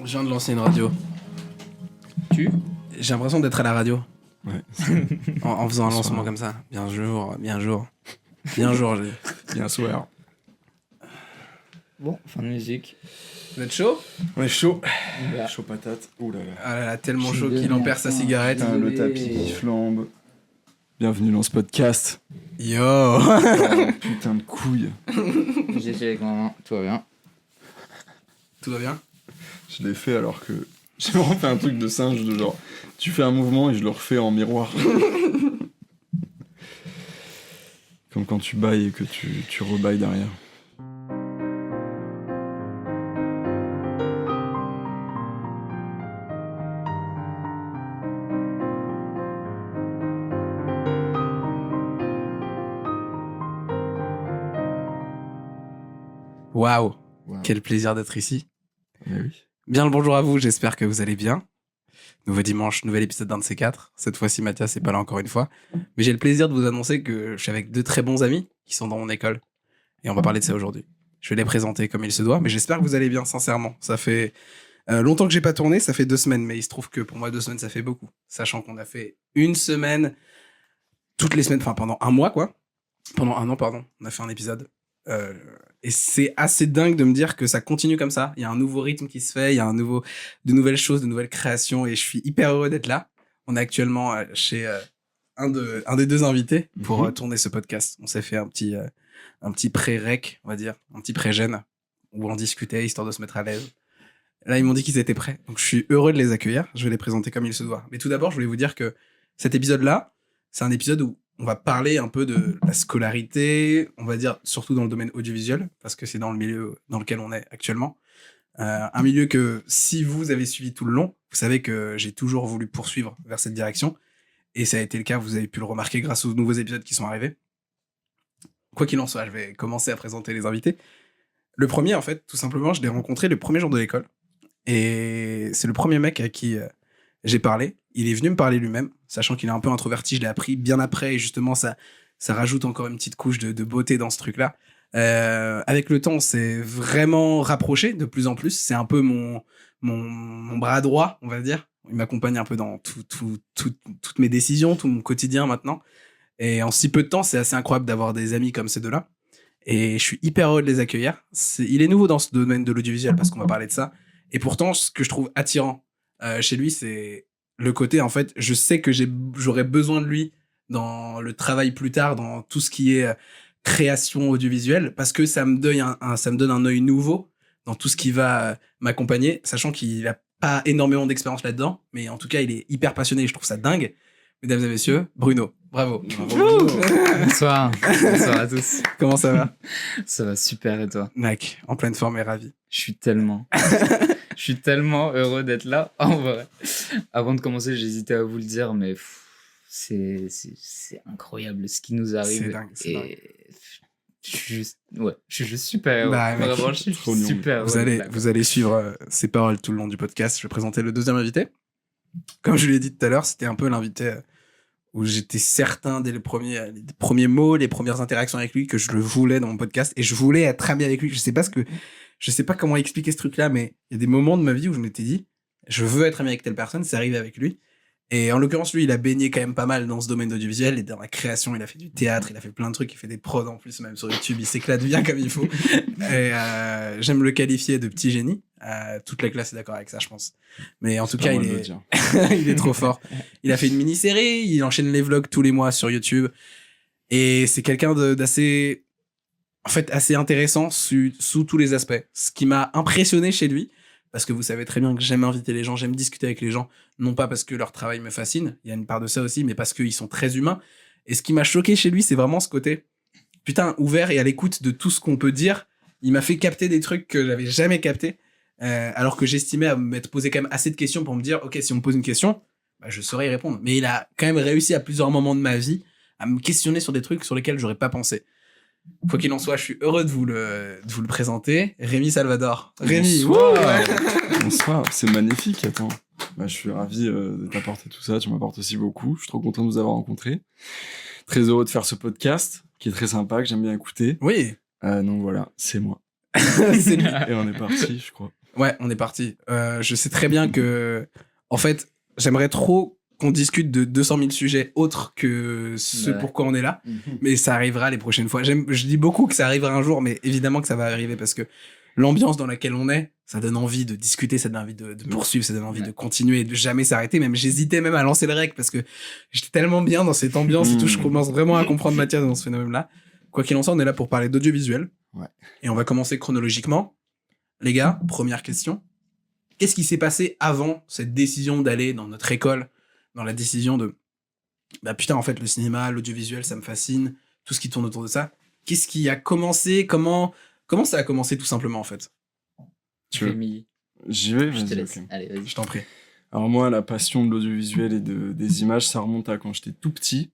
Je viens de lancer une radio. J'ai l'impression d'être à la radio. Ouais. En faisant un lancement comme ça. Bien jour. Bien jour, j'ai. Bien soir. Bon, fin de musique. Vous êtes chaud? On est chaud. Voilà. Chaud patate. Ouh là là. Ah là là, tellement Je suis chaud qu'il désolé, en perd sa attends. cigarette. Putain, le tapis qui flambe. Bienvenue dans ce podcast. Yo. Oh, putain de couille. J'ai fait avec ma main, tout va bien. Tout va bien? Je l'ai fait alors que j'ai vraiment fait un truc de singe de genre tu fais un mouvement et je le refais en miroir. Comme quand tu bailles et que tu rebailles derrière. Waouh. Wow. Quel plaisir d'être ici. Mais oui. Bien le bonjour à vous, j'espère que vous allez bien. Nouveau dimanche, nouvel épisode d'un de ces quatre. Cette fois-ci, Mathias n'est pas là encore une fois. Mais j'ai le plaisir de vous annoncer que je suis avec deux très bons amis qui sont dans mon école. Et on va parler de ça aujourd'hui. Je vais les présenter comme il se doit, mais j'espère que vous allez bien, sincèrement. Ça fait longtemps que j'ai pas tourné, ça fait 2 semaines, mais il se trouve que pour moi, 2 semaines, ça fait beaucoup. Sachant qu'on a fait une semaine, toutes les semaines, enfin pendant un mois, quoi. Pendant un an, pardon, on a fait un épisode. Et c'est assez dingue de me dire que ça continue comme ça. Il y a un nouveau rythme qui se fait, il y a de nouvelles choses, de nouvelles créations, et je suis hyper heureux d'être là. On est actuellement chez un des deux invités pour tourner ce podcast. On s'est fait un petit pré-rec, on va dire, un petit pré-gène, où on discutait, histoire de se mettre à l'aise. Là, ils m'ont dit qu'ils étaient prêts, donc je suis heureux de les accueillir. Je vais les présenter comme il se doit. Mais tout d'abord, je voulais vous dire que cet épisode-là, c'est un épisode où on va parler un peu de la scolarité, on va dire surtout dans le domaine audiovisuel, parce que c'est dans le milieu dans lequel on est actuellement. Un milieu que, si vous avez suivi tout le long, vous savez que j'ai toujours voulu poursuivre vers cette direction. Et ça a été le cas, vous avez pu le remarquer grâce aux nouveaux épisodes qui sont arrivés. Quoi qu'il en soit, je vais commencer à présenter les invités. Le premier, en fait, tout simplement, je l'ai rencontré le premier jour de l'école. Et c'est le premier mec à qui j'ai parlé. Il est venu me parler lui-même, sachant qu'il est un peu introverti. Je l'ai appris bien après, et justement, ça rajoute encore une petite couche de beauté dans ce truc-là. Avec le temps, on s'est vraiment rapproché de plus en plus. C'est un peu mon bras droit, on va dire. Il m'accompagne un peu dans toutes mes décisions, tout mon quotidien maintenant. Et en si peu de temps, c'est assez incroyable d'avoir des amis comme ces deux-là. Et je suis hyper heureux de les accueillir. Il est nouveau dans ce domaine de l'audiovisuel, parce qu'on va parler de ça. Et pourtant, ce que je trouve attirant chez lui, c'est le côté, en fait, je sais que j'aurais besoin de lui dans le travail plus tard, dans tout ce qui est création audiovisuelle, parce que ça me donne un œil nouveau dans tout ce qui va m'accompagner, sachant qu'il a pas énormément d'expérience là-dedans, mais en tout cas, il est hyper passionné et je trouve ça dingue. Mesdames et messieurs, Bruno, bravo. Bonsoir. Bonsoir à tous. Comment ça va? Ça va super et toi? Mec, en pleine forme et ravi. Je suis tellement heureux d'être là, en vrai. Avant de commencer, j'hésitais à vous le dire, mais c'est incroyable ce qui nous arrive. C'est dingue, c'est dingue. Je suis juste super heureux. Bah, mec, vraiment, je suis trop mignon. super Vous heureux. allez, suivre ces paroles tout le long du podcast. Je vais présenter le deuxième invité. Comme je l'ai dit tout à l'heure, c'était un peu l'invité où j'étais certain dès les premiers mots, les premières interactions avec lui, que je le voulais dans mon podcast et je voulais être ami avec lui. Je sais pas comment expliquer ce truc-là, mais il y a des moments de ma vie où je m'étais dit, je veux être ami avec telle personne, c'est arrivé avec lui. Et en l'occurrence, lui, il a baigné quand même pas mal dans ce domaine d'audiovisuel et dans la création. Il a fait du théâtre, il a fait plein de trucs, il fait des prods en plus, même sur YouTube. Il s'éclate bien comme il faut. Et j'aime le qualifier de petit génie. Toute la classe est d'accord avec ça, je pense. Mais en tout cas, il est trop fort. Il a fait une mini-série, il enchaîne les vlogs tous les mois sur YouTube. Et c'est quelqu'un d'assez, en fait, assez intéressant sous tous les aspects. Ce qui m'a impressionné chez lui, parce que vous savez très bien que j'aime inviter les gens, j'aime discuter avec les gens, non pas parce que leur travail me fascine, il y a une part de ça aussi, mais parce qu'ils sont très humains. Et ce qui m'a choqué chez lui, c'est vraiment ce côté, putain, ouvert et à l'écoute de tout ce qu'on peut dire. Il m'a fait capter des trucs que j'avais jamais captés, alors que j'estimais à m'être posé quand même assez de questions pour me dire, ok, si on me pose une question, bah, je saurais y répondre. Mais il a quand même réussi à plusieurs moments de ma vie à me questionner sur des trucs sur lesquels j'aurais pas pensé. Quoi qu'il en soit, je suis heureux de vous le présenter. Rémi Salvador. Rémi, bonsoir. Bonsoir, c'est magnifique, attends. Bah, je suis ravi de t'apporter tout ça, tu m'apportes aussi beaucoup. Je suis trop content de vous avoir rencontrés. Très heureux de faire ce podcast, qui est très sympa, que j'aime bien écouter. Oui. Donc voilà, c'est moi. C'est lui. Et on est parti, je crois. Ouais, on est parti. Je sais très bien que, en fait, j'aimerais trop qu'on discute de 200 000 sujets autres que ce Ouais. pourquoi on est là, mais ça arrivera les prochaines fois. Je dis beaucoup que ça arrivera un jour, mais évidemment que ça va arriver parce que l'ambiance dans laquelle on est, ça donne envie de discuter, ça donne envie de poursuivre, ça donne envie Ouais. de continuer et de jamais s'arrêter. Même j'hésitais même à lancer le rec parce que j'étais tellement bien dans cette ambiance et tout, je commence vraiment à comprendre Mathias dans ce phénomène-là. Quoi qu'il en soit, on est là pour parler d'audiovisuel. Ouais. Et on va commencer chronologiquement. Les gars, première question. Qu'est-ce qui s'est passé avant cette décision d'aller dans notre école, dans la décision de bah putain, en fait, le cinéma, l'audiovisuel, ça me fascine, tout ce qui tourne autour de ça. Qu'est-ce qui a commencé? Comment ça a commencé tout simplement en fait? Tu veux- Rémi, J'y vais, je te vas-y, laisse. ok. Allez, vas-y. Je t'en prie. Alors moi, la passion de l'audiovisuel et des images, ça remonte à quand j'étais tout petit.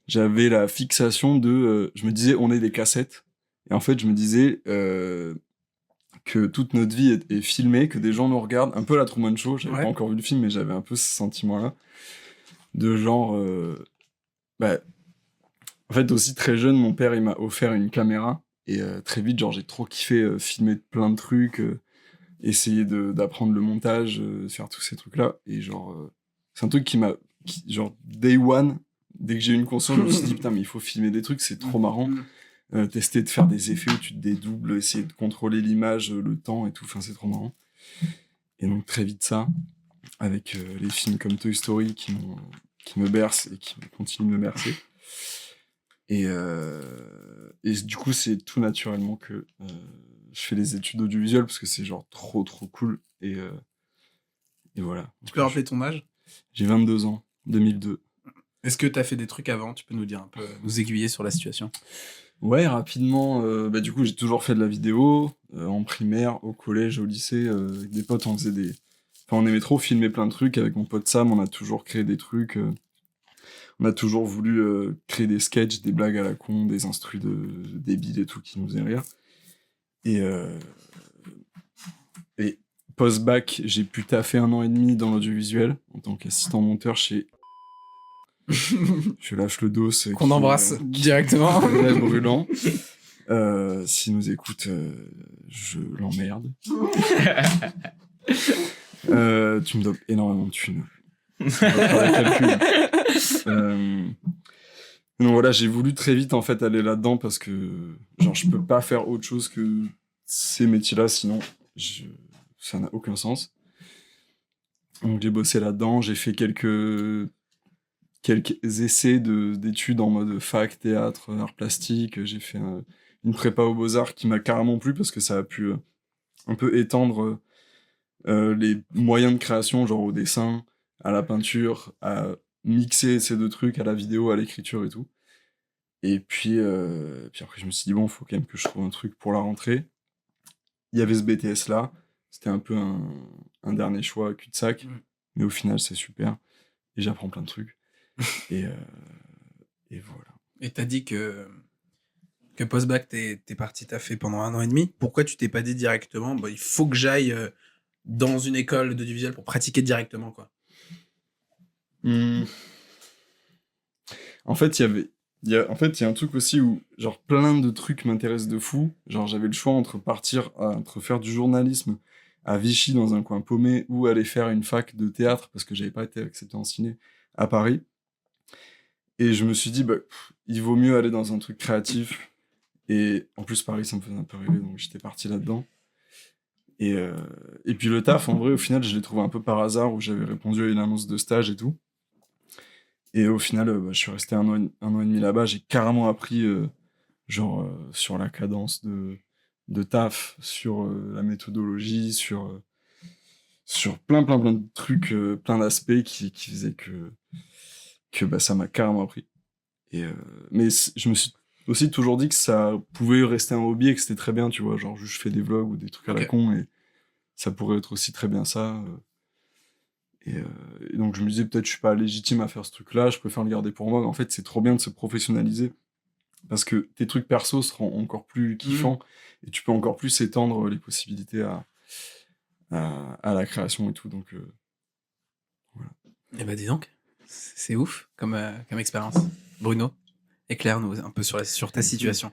J'avais la fixation je me disais, on est des cassettes. Et en fait, je me disais que toute notre vie est filmée, que des gens nous regardent. Un peu la Truman Show, j'avais Ouais. pas encore vu le film, mais j'avais un peu ce sentiment-là. De genre... bah, en fait, aussi très jeune, mon père, il m'a offert une caméra. Et très vite, genre, j'ai trop kiffé filmer plein de trucs, essayer d'apprendre le montage, faire tous ces trucs-là. Et genre, c'est un truc genre, day one, dès que j'ai eu une console, je me suis dit, putain, mais il faut filmer des trucs, c'est trop marrant. Tester de faire des effets où tu te dédoubles, essayer de contrôler l'image, le temps et tout, enfin, c'est trop marrant. Et donc, très vite, ça, avec les films comme Toy Story qui me bercent et qui continuent de me bercer. Et du coup, c'est tout naturellement que je fais les études audiovisuelles parce que c'est genre trop cool. Et voilà. Tu peux rappeler ton âge? J'ai 22 ans, 2002. Est-ce que t'as fait des trucs avant? Tu peux nous dire un peu, nous aiguiller sur la situation? Ouais, rapidement, du coup, j'ai toujours fait de la vidéo, en primaire, au collège, au lycée, avec des potes, on faisait Enfin, on aimait trop filmer plein de trucs, avec mon pote Sam, on a toujours créé des trucs, on a toujours voulu créer des sketchs, des blagues à la con, des instrus débiles et tout qui nous faisaient rire. Et post-bac, j'ai pu taffer 1 an et demi dans l'audiovisuel, en tant qu'assistant monteur chez... Je lâche le dos. Qu'on embrasse directement. Très brûlant. S'il nous écoute, je l'emmerde. Tu me donnes énormément de thunes. On va faire le calcul. Donc voilà, j'ai voulu très vite en fait aller là-dedans parce que genre je peux pas faire autre chose que ces métiers-là, sinon ça n'a aucun sens. Donc j'ai bossé là-dedans, j'ai fait quelques essais d'études en mode fac, théâtre, art plastique. J'ai fait une prépa aux Beaux-Arts qui m'a carrément plu parce que ça a pu un peu étendre les moyens de création, genre au dessin, à la peinture, à mixer ces deux trucs, à la vidéo, à l'écriture et tout. Et puis après, je me suis dit, bon, il faut quand même que je trouve un truc pour la rentrée. Il y avait ce BTS-là. C'était un peu un dernier choix cul-de-sac. Mais au final, c'est super. Et j'apprends plein de trucs. Et voilà. Et t'as dit que post-bac, t'es parti taffer pendant 1 an et demi. Pourquoi tu t'es pas dit directement, bah, il faut que j'aille dans une école d'audiovisuel pour pratiquer directement, quoi? En fait, il y a un truc aussi où, genre, plein de trucs m'intéressent de fou. Genre, j'avais le choix entre faire du journalisme à Vichy dans un coin paumé ou aller faire une fac de théâtre parce que j'avais pas été accepté en ciné à Paris. Et je me suis dit, il vaut mieux aller dans un truc créatif. Et en plus, Paris, ça me faisait un peu rêver, donc j'étais parti là-dedans. Et puis le taf, en vrai, au final, je l'ai trouvé un peu par hasard, où j'avais répondu à une annonce de stage et tout. Et au final, je suis resté 1 an et demi là-bas. J'ai carrément appris, sur la cadence de taf, sur la méthodologie, sur plein de trucs, plein d'aspects qui faisaient que ça m'a carrément appris. Mais je me suis aussi toujours dit que ça pouvait rester un hobby et que c'était très bien, tu vois. Genre, je fais des vlogs ou des trucs à la con et ça pourrait être aussi très bien ça. Et donc, je me disais, peut-être je suis pas légitime à faire ce truc-là, je préfère le garder pour moi. Mais en fait, c'est trop bien de se professionnaliser parce que tes trucs perso seront encore plus kiffants et tu peux encore plus étendre les possibilités à la création et tout. Donc, voilà. Eh ben, dis donc, c'est ouf comme expérience. Bruno, éclaire-nous un peu sur ta situation.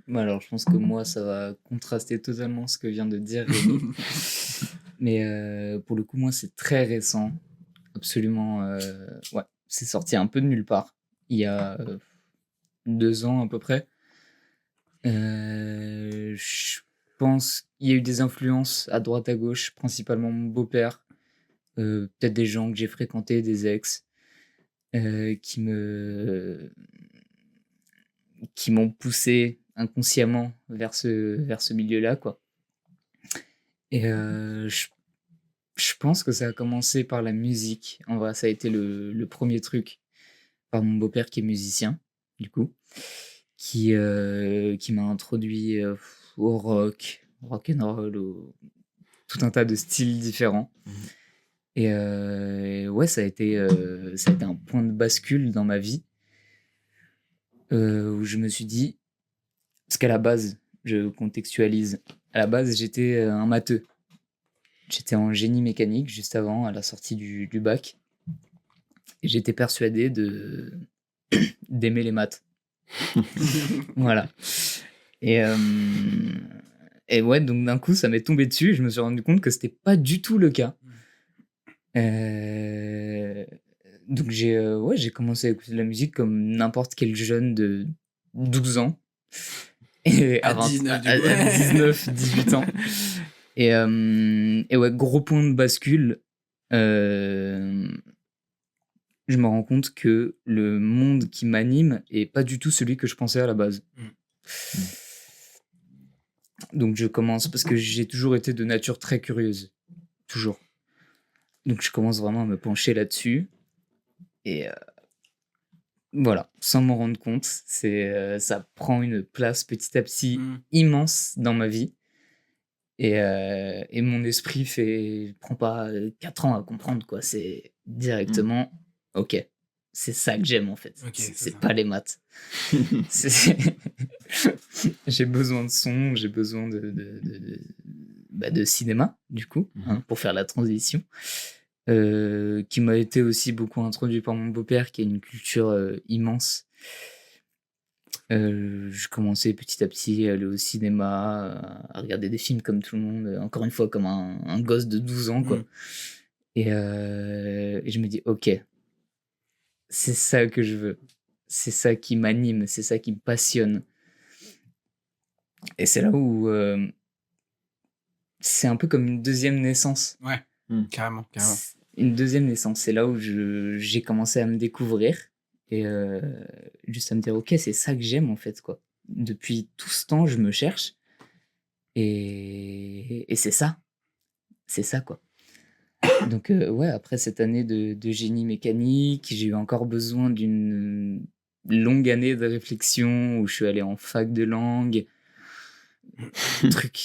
Bah alors, je pense que moi, ça va contraster totalement ce que vient de dire Rémi. Mais pour le coup, moi, c'est très récent. Absolument. Ouais, c'est sorti un peu de nulle part. Il y a 2 ans à peu près. Je pense qu'il y a eu des influences à droite à gauche, principalement mon beau-père, peut-être des gens que j'ai fréquentés, des ex, qui m'ont poussé inconsciemment vers ce milieu-là, quoi. Et je pense que ça a commencé par la musique. En vrai, ça a été le premier truc, par mon beau-père qui est musicien, du coup, qui m'a introduit au rock and roll, tout un tas de styles différents. Et ouais, ça a été un point de bascule dans ma vie, où je me suis dit, parce qu'à la base, je contextualise, à la base, j'étais un matheux. J'étais en génie mécanique juste avant, à la sortie du bac. Et j'étais persuadé d'aimer les maths. Voilà. Et ouais, donc d'un coup, ça m'est tombé dessus et je me suis rendu compte que c'était pas du tout le cas. Donc j'ai commencé à écouter de la musique comme n'importe quel jeune de 12 ans. Et À 19, du coup. à 19, 18 ans. Et ouais, gros point de bascule. Je me rends compte que le monde qui m'anime est pas du tout celui que je pensais à la base. Donc je commence, parce que j'ai toujours été de nature très curieuse. Toujours. Donc je commence vraiment à me pencher là-dessus. Et voilà, sans m'en rendre compte, ça prend une place petit à petit immense dans ma vie. Et mon esprit prend pas 4 ans à comprendre, quoi. C'est directement, ok, c'est ça que j'aime en fait. Ok, c'est ça. pas les maths. J'ai besoin de son, j'ai besoin de cinéma, du coup, hein, pour faire la transition. Qui m'a été aussi beaucoup introduit par mon beau-père, qui a une culture immense. Je commençais petit à petit à aller au cinéma, à regarder des films comme tout le monde, encore une fois comme un gosse de 12 ans, quoi. Et je me dis, ok, c'est ça que je veux. C'est ça qui m'anime, c'est ça qui me passionne. Et c'est là où c'est un peu comme une deuxième naissance. Ouais, carrément. Une deuxième naissance, c'est là où j'ai commencé à me découvrir et juste à me dire, ok, c'est ça que j'aime en fait, quoi. Depuis tout ce temps, je me cherche et c'est ça, quoi. Donc ouais, après cette année de génie mécanique, j'ai eu encore besoin d'une longue année de réflexion où je suis allé en fac de langue, truc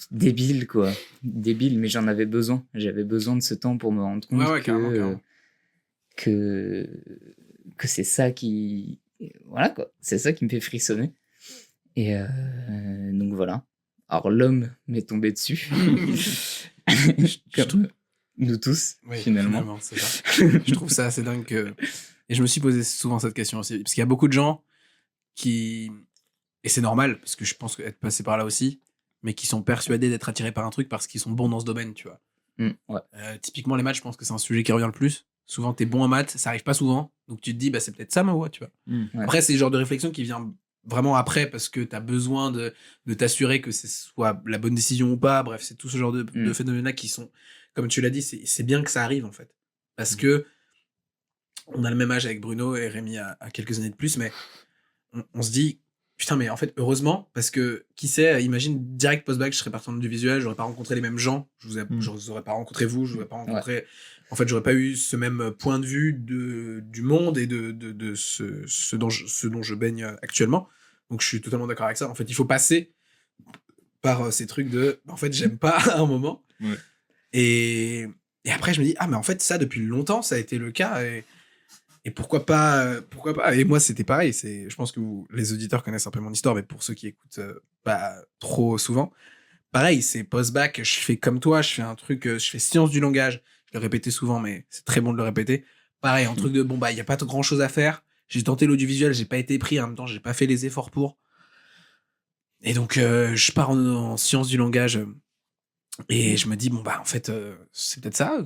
débile, quoi. Débile, mais j'en avais besoin. J'avais besoin de ce temps pour me rendre compte carrément. que c'est ça qui... Voilà, quoi. C'est ça qui me fait frissonner. Et donc voilà. Alors l'homme m'est tombé dessus. Comme nous tous, finalement. C'est ça. Je trouve ça assez dingue que... Et je me suis posé souvent cette question aussi. Parce qu'il y a beaucoup de gens qui... Et c'est normal, parce que je pense être passé par là aussi, mais qui sont persuadés d'être attirés par un truc parce qu'ils sont bons dans ce domaine, tu vois. Ouais. Typiquement, les maths, je pense que c'est un sujet qui revient le plus. Souvent, t'es bon en maths, ça arrive pas souvent. Donc tu te dis, bah, c'est peut-être ça ma voie, tu vois. Ouais. Après, c'est le genre de réflexion qui vient vraiment après parce que t'as besoin de t'assurer que ce soit la bonne décision ou pas. Bref, c'est tout ce genre de phénomènes-là qui sont, comme tu l'as dit, c'est bien que ça arrive en fait. Parce que on a le même âge avec Bruno et Rémi a quelques années de plus, mais on se dit, putain, mais en fait, heureusement, parce que qui sait, imagine direct post-bac, je serais parti dans du visuel, j'aurais pas rencontré les mêmes gens, je vous aurais pas rencontré vous, je vous aurais pas rencontré. Ouais. En fait, j'aurais pas eu ce même point de vue du monde et de ce dont je baigne actuellement. Donc, je suis totalement d'accord avec ça. En fait, il faut passer par ces trucs de, en fait, j'aime pas à un moment. Ouais. Et après, je me dis, ah, mais en fait, ça, depuis longtemps, ça a été le cas. Et pourquoi pas Et moi, c'était pareil. Je pense que les auditeurs connaissent un peu mon histoire, mais pour ceux qui écoutent pas trop souvent, pareil, c'est post-bac, je fais comme toi, je fais un truc, je fais sciences du langage. Je le répétais souvent, mais c'est très bon de le répéter. Pareil, un truc de, bon, bah, il n'y a pas grand chose à faire. J'ai tenté l'audiovisuel, j'ai pas été pris, en même temps, j'ai pas fait les efforts pour. Et donc, je pars en sciences du langage et je me dis, bon, bah, en fait, c'est peut-être ça.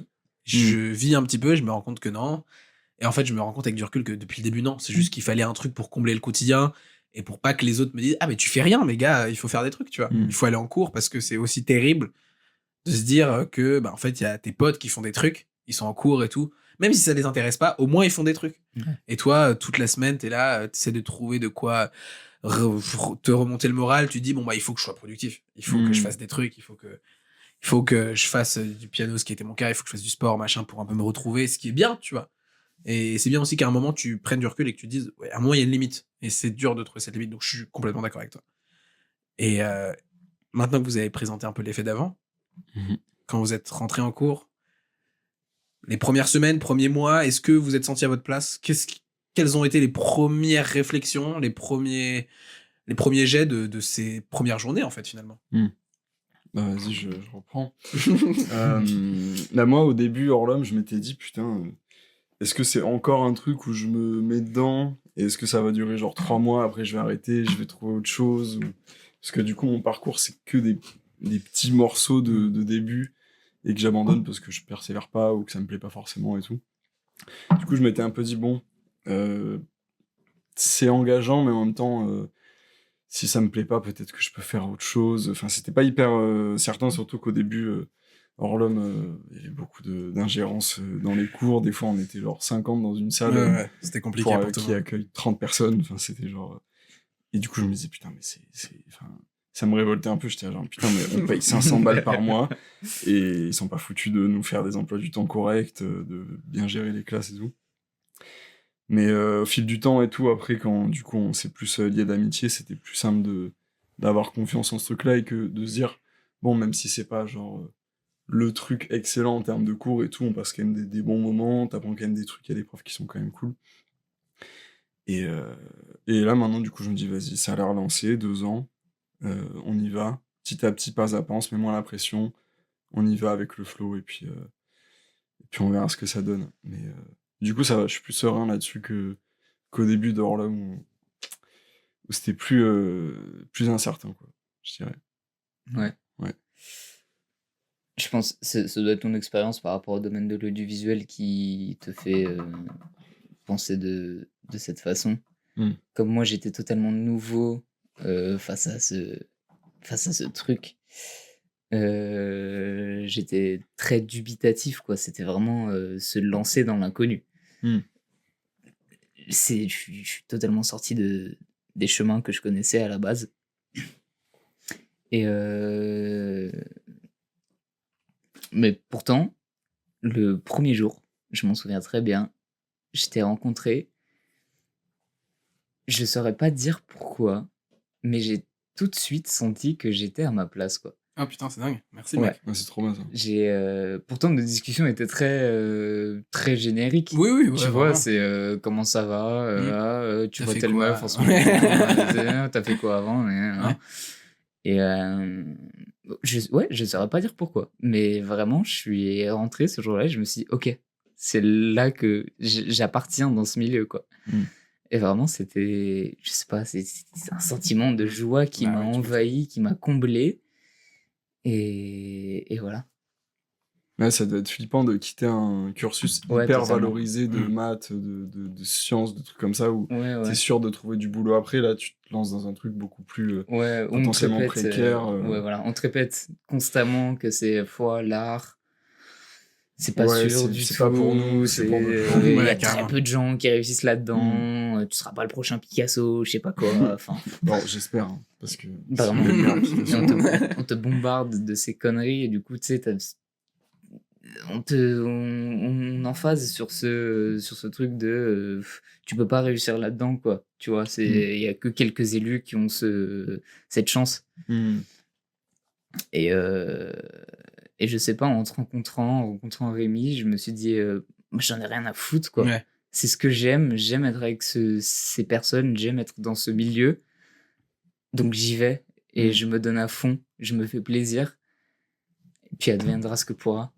Je vis un petit peu, je me rends compte que non. Et en fait, je me rends compte avec du recul que depuis le début, non. C'est juste qu'il fallait un truc pour combler le quotidien et pour pas que les autres me disent, ah, mais tu fais rien, mais gars, il faut faire des trucs, tu vois. Il faut aller en cours parce que c'est aussi terrible de se dire que, bah, en fait, il y a tes potes qui font des trucs, ils sont en cours et tout. Même si ça les intéresse pas, au moins ils font des trucs. Ouais. Et toi, toute la semaine, t'es là, t'essaies de trouver de quoi te remonter le moral. Tu dis, bon, bah, il faut que je sois productif. Il faut que je fasse des trucs. Il faut que je fasse du piano, ce qui était mon cas. Il faut que je fasse du sport, machin, pour un peu me retrouver, ce qui est bien, tu vois. Et c'est bien aussi qu'à un moment, tu prennes du recul et que tu te dises, ouais, à un moment, il y a une limite. Et c'est dur de trouver cette limite. Donc, je suis complètement d'accord avec toi. Et maintenant que vous avez présenté un peu l'effet d'avant, quand vous êtes rentré en cours, les premières semaines, premiers mois, est-ce que vous êtes senti à votre place? Quelles ont été les premières réflexions, les premiers jets de ces premières journées, en fait, finalement? Bah vas-y, je reprends. Là, moi, au début, Orlum, je m'étais dit, putain, est-ce que c'est encore un truc où je me mets dedans et est-ce que ça va durer genre 3 mois, après je vais arrêter, je vais trouver autre chose Parce que du coup, mon parcours, c'est que des petits morceaux de début et que j'abandonne parce que je persévère pas ou que ça me plaît pas forcément et tout. Du coup, je m'étais un peu dit, bon, c'est engageant, mais en même temps, si ça me plaît pas, peut-être que je peux faire autre chose. Enfin, c'était pas hyper certain, surtout qu'au début, Orlum, il y avait beaucoup d'ingérence dans les cours. Des fois, on était genre 50 dans une salle Ouais, c'était compliqué pour tout le qui monde. accueille 30 personnes. Enfin, c'était genre... Et du coup, je me disais, putain, mais enfin, ça me révoltait un peu. J'étais genre, putain, mais on paye 500 balles par mois et ils sont pas foutus de nous faire des emplois du temps corrects, de bien gérer les classes et tout. Mais au fil du temps et tout, après, quand du coup on s'est plus lié d'amitié, c'était plus simple d'avoir confiance en ce truc-là et que de se dire, bon, même si c'est pas genre le truc excellent en termes de cours et tout, on passe quand même des bons moments, t'apprends quand même des trucs, il y a des profs qui sont quand même cool. Et, et là maintenant, du coup, je me dis, vas-y, ça a l'air lancé, 2 ans, on y va, petit à petit, pas à pas, on se met moins la pression, on y va avec le flow et puis on verra ce que ça donne. Mais du coup, ça va, je suis plus serein là-dessus qu'au début de Orla où c'était plus incertain, quoi, je dirais. Ouais. Ouais. Je pense que ça doit être ton expérience par rapport au domaine de l'audiovisuel qui te fait penser de cette façon. Comme moi, j'étais totalement nouveau face à ce truc. J'étais très dubitatif, quoi. C'était vraiment se lancer dans l'inconnu. Je suis totalement sorti des chemins que je connaissais à la base. Et mais pourtant, le premier jour, je m'en souviens très bien, je t'ai rencontré. Je saurais pas dire pourquoi, mais j'ai tout de suite senti que j'étais à ma place, quoi. Ah putain, c'est dingue. Merci, Ouais. mec. Ouais, c'est trop bien ça. Pourtant, nos discussions étaient très génériques. Oui, oui, ouais, Tu vois, vraiment. c'est comment ça va, tu T'as vois fait telle quoi meuf en ce Ouais. moment, t'as fait quoi avant Ouais. Et je saurais pas dire pourquoi, mais vraiment, je suis rentré ce jour-là et je me suis dit, ok, c'est là que j'appartiens dans ce milieu, quoi. Et vraiment, c'était, je sais pas, c'est un sentiment de joie qui Bah m'a ouais, tu envahi, qui m'a comblé. Et voilà. Ouais, ça doit être flippant de quitter un cursus Ouais, hyper totalement. valorisé de maths, de sciences, de trucs comme ça, où Ouais, t'es ouais. sûr de trouver du boulot après. Là, tu te lances dans un truc beaucoup plus Ouais, on te potentiellement répète, précaire. ouais, voilà, on te répète constamment que c'est foi, l'art, c'est pas Ouais, sûr du c'est pas pour nous, tout, c'est pour notre il famille. y a Ouais, très carrément. peu de gens qui réussissent là-dedans, tu seras pas le prochain Picasso, je sais pas quoi, enfin, Bon, j'espère, hein, parce que vraiment. c'est bien, Et on te bombarde de ces conneries, et du coup, tu sais, on emphase sur ce truc de tu peux pas réussir là-dedans, quoi. Tu vois, il y a que quelques élus qui ont cette chance. Et je sais pas, en rencontrant Rémi, je me suis dit, moi, j'en ai rien à foutre, quoi. Ouais. C'est ce que j'aime être avec ces personnes, j'aime être dans ce milieu. Donc j'y vais et je me donne à fond, je me fais plaisir. Et puis adviendra ce que pourra.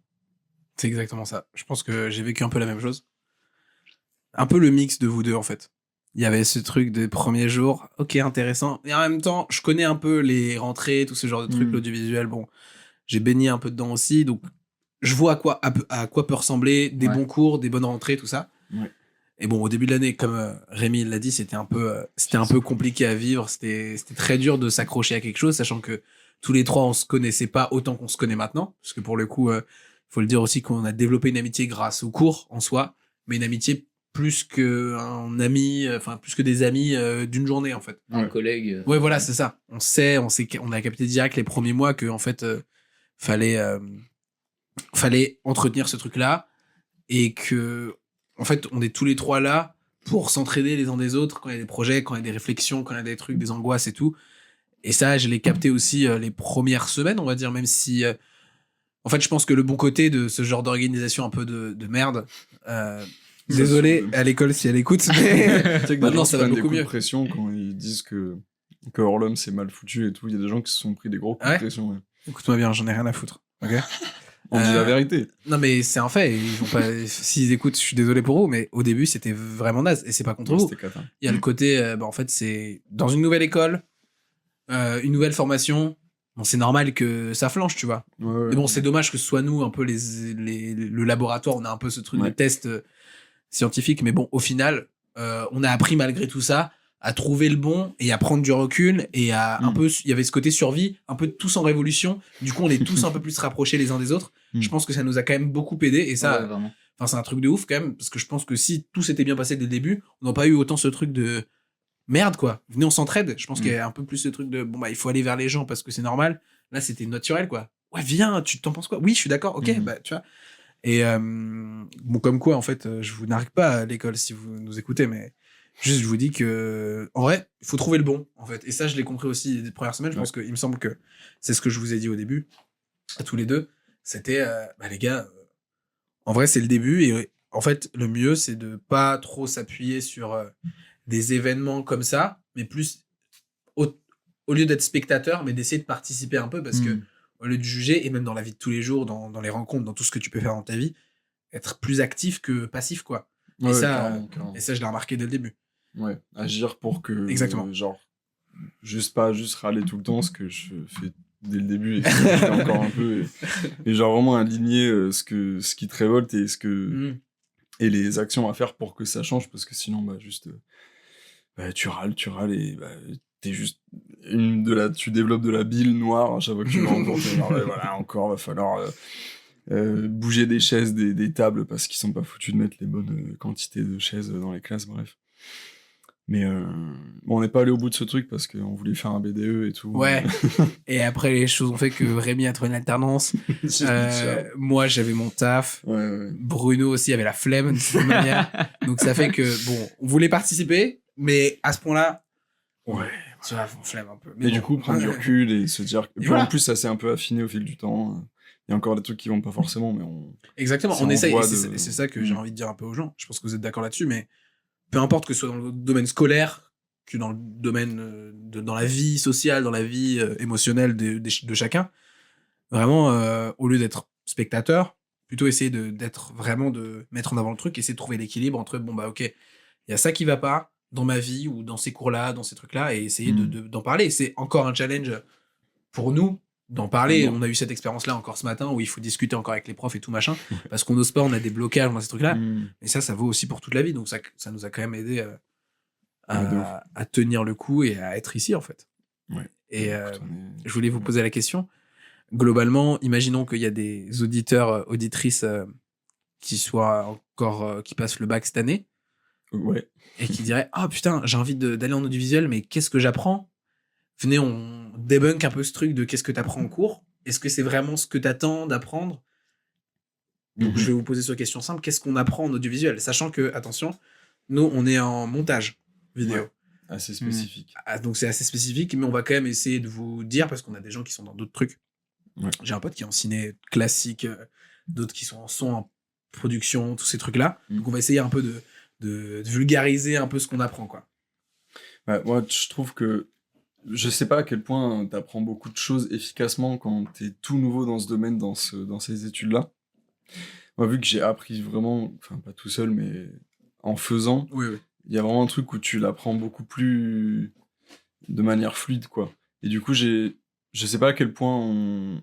C'est exactement ça. Je pense que j'ai vécu un peu la même chose. Un peu le mix de vous deux, en fait. il y avait ce truc de premier jour, ok, intéressant. Et en même temps, je connais un peu les rentrées, tout ce genre de trucs, l'audiovisuel. Bon, j'ai baigné un peu dedans aussi, donc je vois à quoi peut ressembler des bons cours, des bonnes rentrées, tout ça. Ouais. Et bon, au début de l'année, comme Rémi l'a dit, c'était un peu compliqué à vivre. C'était très dur de s'accrocher à quelque chose, sachant que tous les trois, on se connaissait pas autant qu'on se connaît maintenant. Parce que pour le coup, faut le dire aussi qu'on a développé une amitié grâce au cours en soi, mais une amitié plus que un ami, enfin plus que des amis d'une journée en fait. Un collègue. Ouais, voilà, c'est ça. On a capté direct les premiers mois que en fait fallait entretenir ce truc-là et que en fait on est tous les trois là pour s'entraider les uns des autres quand il y a des projets, quand il y a des réflexions, quand il y a des trucs, des angoisses et tout. Et ça, je l'ai capté aussi les premières semaines, on va dire, même si en fait je pense que le bon côté de ce genre d'organisation un peu de merde. Désolé à l'école si elle écoute, mais Tu sais que maintenant ça va beaucoup des mieux. coups de pression quand ils disent que Orlum c'est mal foutu et tout. Il y a des gens qui se sont pris des gros coups de pression. Ouais. Écoute-moi bien, j'en ai rien à foutre. Ok. On dit la vérité. Non mais c'est un fait. Ils vont pas. S'ils écoutent, je suis désolé pour vous, mais au début c'était vraiment naze et c'est pas contre vous. Il y a le côté, en fait, c'est dans une nouvelle école, une nouvelle formation. Bon, c'est normal que ça flanche, tu vois. Ouais, mais bon, c'est dommage que ce soit nous un peu le laboratoire. On a un peu ce truc de test scientifique, mais bon, au final, on a appris malgré tout ça à trouver le bon et à prendre du recul et à un peu, il y avait ce côté survie, un peu tous en révolution. Du coup, on est tous un peu plus rapprochés les uns des autres. Je pense que ça nous a quand même beaucoup aidé et ça, enfin, c'est un truc de ouf quand même parce que je pense que si tout s'était bien passé dès le début, on n'aurait pas eu autant ce truc de merde quoi. Venez, on s'entraide. Je pense qu'il y a un peu plus ce truc de bon bah il faut aller vers les gens parce que c'est normal. Là, c'était naturel quoi. Ouais, viens, tu t'en penses quoi? Oui, je suis d'accord. Ok, bah tu vois. Et bon, comme quoi, en fait, je vous nargue pas à l'école si vous nous écoutez, mais juste je vous dis que en vrai, il faut trouver le bon, en fait. Et ça, je l'ai compris aussi les premières semaines. Je pense qu'il me semble que c'est ce que je vous ai dit au début, à tous les deux. C'était, bah, les gars, en vrai, c'est le début. Et en fait, le mieux, c'est de pas trop s'appuyer sur des événements comme ça, mais plus au, au lieu d'être spectateur, mais d'essayer de participer un peu parce que au lieu de juger, et même dans la vie de tous les jours, dans les rencontres, dans tout ce que tu peux faire dans ta vie, être plus actif que passif, quoi. Ouais, et, ça, carrément. et ça, je l'ai remarqué dès le début. Ouais, agir pour que... Exactement. Genre, juste râler tout le temps, ce que je fais dès le début et que je fais encore un peu. Et genre vraiment aligner ce qui te révolte et et les actions à faire pour que ça change, parce que sinon, bah, juste... tu râles et bah, t'es juste tu développes de la bile noire à chaque fois que tu vas en cours. Voilà, encore va falloir bouger des chaises, des tables parce qu'ils sont pas foutus de mettre les bonnes quantités de chaises dans les classes, bref. Mais bon, on n'est pas allé au bout de ce truc parce qu'on voulait faire un BDE et tout. Ouais. Et après, les choses ont fait que Rémi a trouvé une alternance. Moi, j'avais mon taf. Ouais. Bruno aussi avait la flemme de cette manière. Donc ça fait que, bon, on voulait participer, mais à ce point-là, ouais. Tu vois, on flemme un peu. Mais du coup, prendre du recul et se dire... Et puis voilà. En plus, ça s'est un peu affiné au fil du temps. Il y a encore des trucs qui vont pas forcément, mais on... Exactement, on essaye. C'est ça que j'ai envie de dire un peu aux gens. Je pense que vous êtes d'accord là-dessus, mais peu importe que ce soit dans le domaine scolaire, que dans le domaine dans la vie sociale, dans la vie émotionnelle de chacun, vraiment, au lieu d'être spectateur, plutôt essayer d'être vraiment de mettre en avant le truc, essayer de trouver l'équilibre entre, bon bah ok, il y a ça qui va pas dans ma vie ou dans ces cours-là, dans ces trucs-là, et essayer d'en parler. C'est encore un challenge pour nous d'en parler. On a eu cette expérience-là encore ce matin où il faut discuter encore avec les profs et tout machin, parce qu'on n'ose pas, on a des blocages dans ces trucs-là. Et ça vaut aussi pour toute la vie. Donc ça nous a quand même aidé à tenir le coup et à être ici, en fait. Ouais. Et je voulais vous poser la question. Globalement, imaginons qu'il y a des auditeurs, auditrices qui passent le bac cette année. Ouais. Et qui diraient, ah putain, j'ai envie d'aller en audiovisuel, mais qu'est-ce que j'apprends? Venez, on débunk un peu ce truc de qu'est-ce que t'apprends en cours. Est-ce que c'est vraiment ce que t'attends d'apprendre? Donc, je vais vous poser cette question simple. Qu'est-ce qu'on apprend en audiovisuel? Sachant que, attention, nous, on est en montage vidéo. Ouais, assez spécifique. Donc, c'est assez spécifique, mais on va quand même essayer de vous dire, parce qu'on a des gens qui sont dans d'autres trucs. Ouais. J'ai un pote qui est en ciné classique, d'autres qui sont en son, en production, tous ces trucs-là. Donc, on va essayer un peu de vulgariser un peu ce qu'on apprend, quoi. Ouais, moi, je trouve que je sais pas à quel point t'apprends beaucoup de choses efficacement quand t'es tout nouveau dans ce domaine, dans ces études-là. Moi, vu que j'ai appris vraiment, enfin pas tout seul, mais en faisant, oui. il y a vraiment un truc où tu l'apprends beaucoup plus de manière fluide, quoi. Et du coup, je sais pas à quel point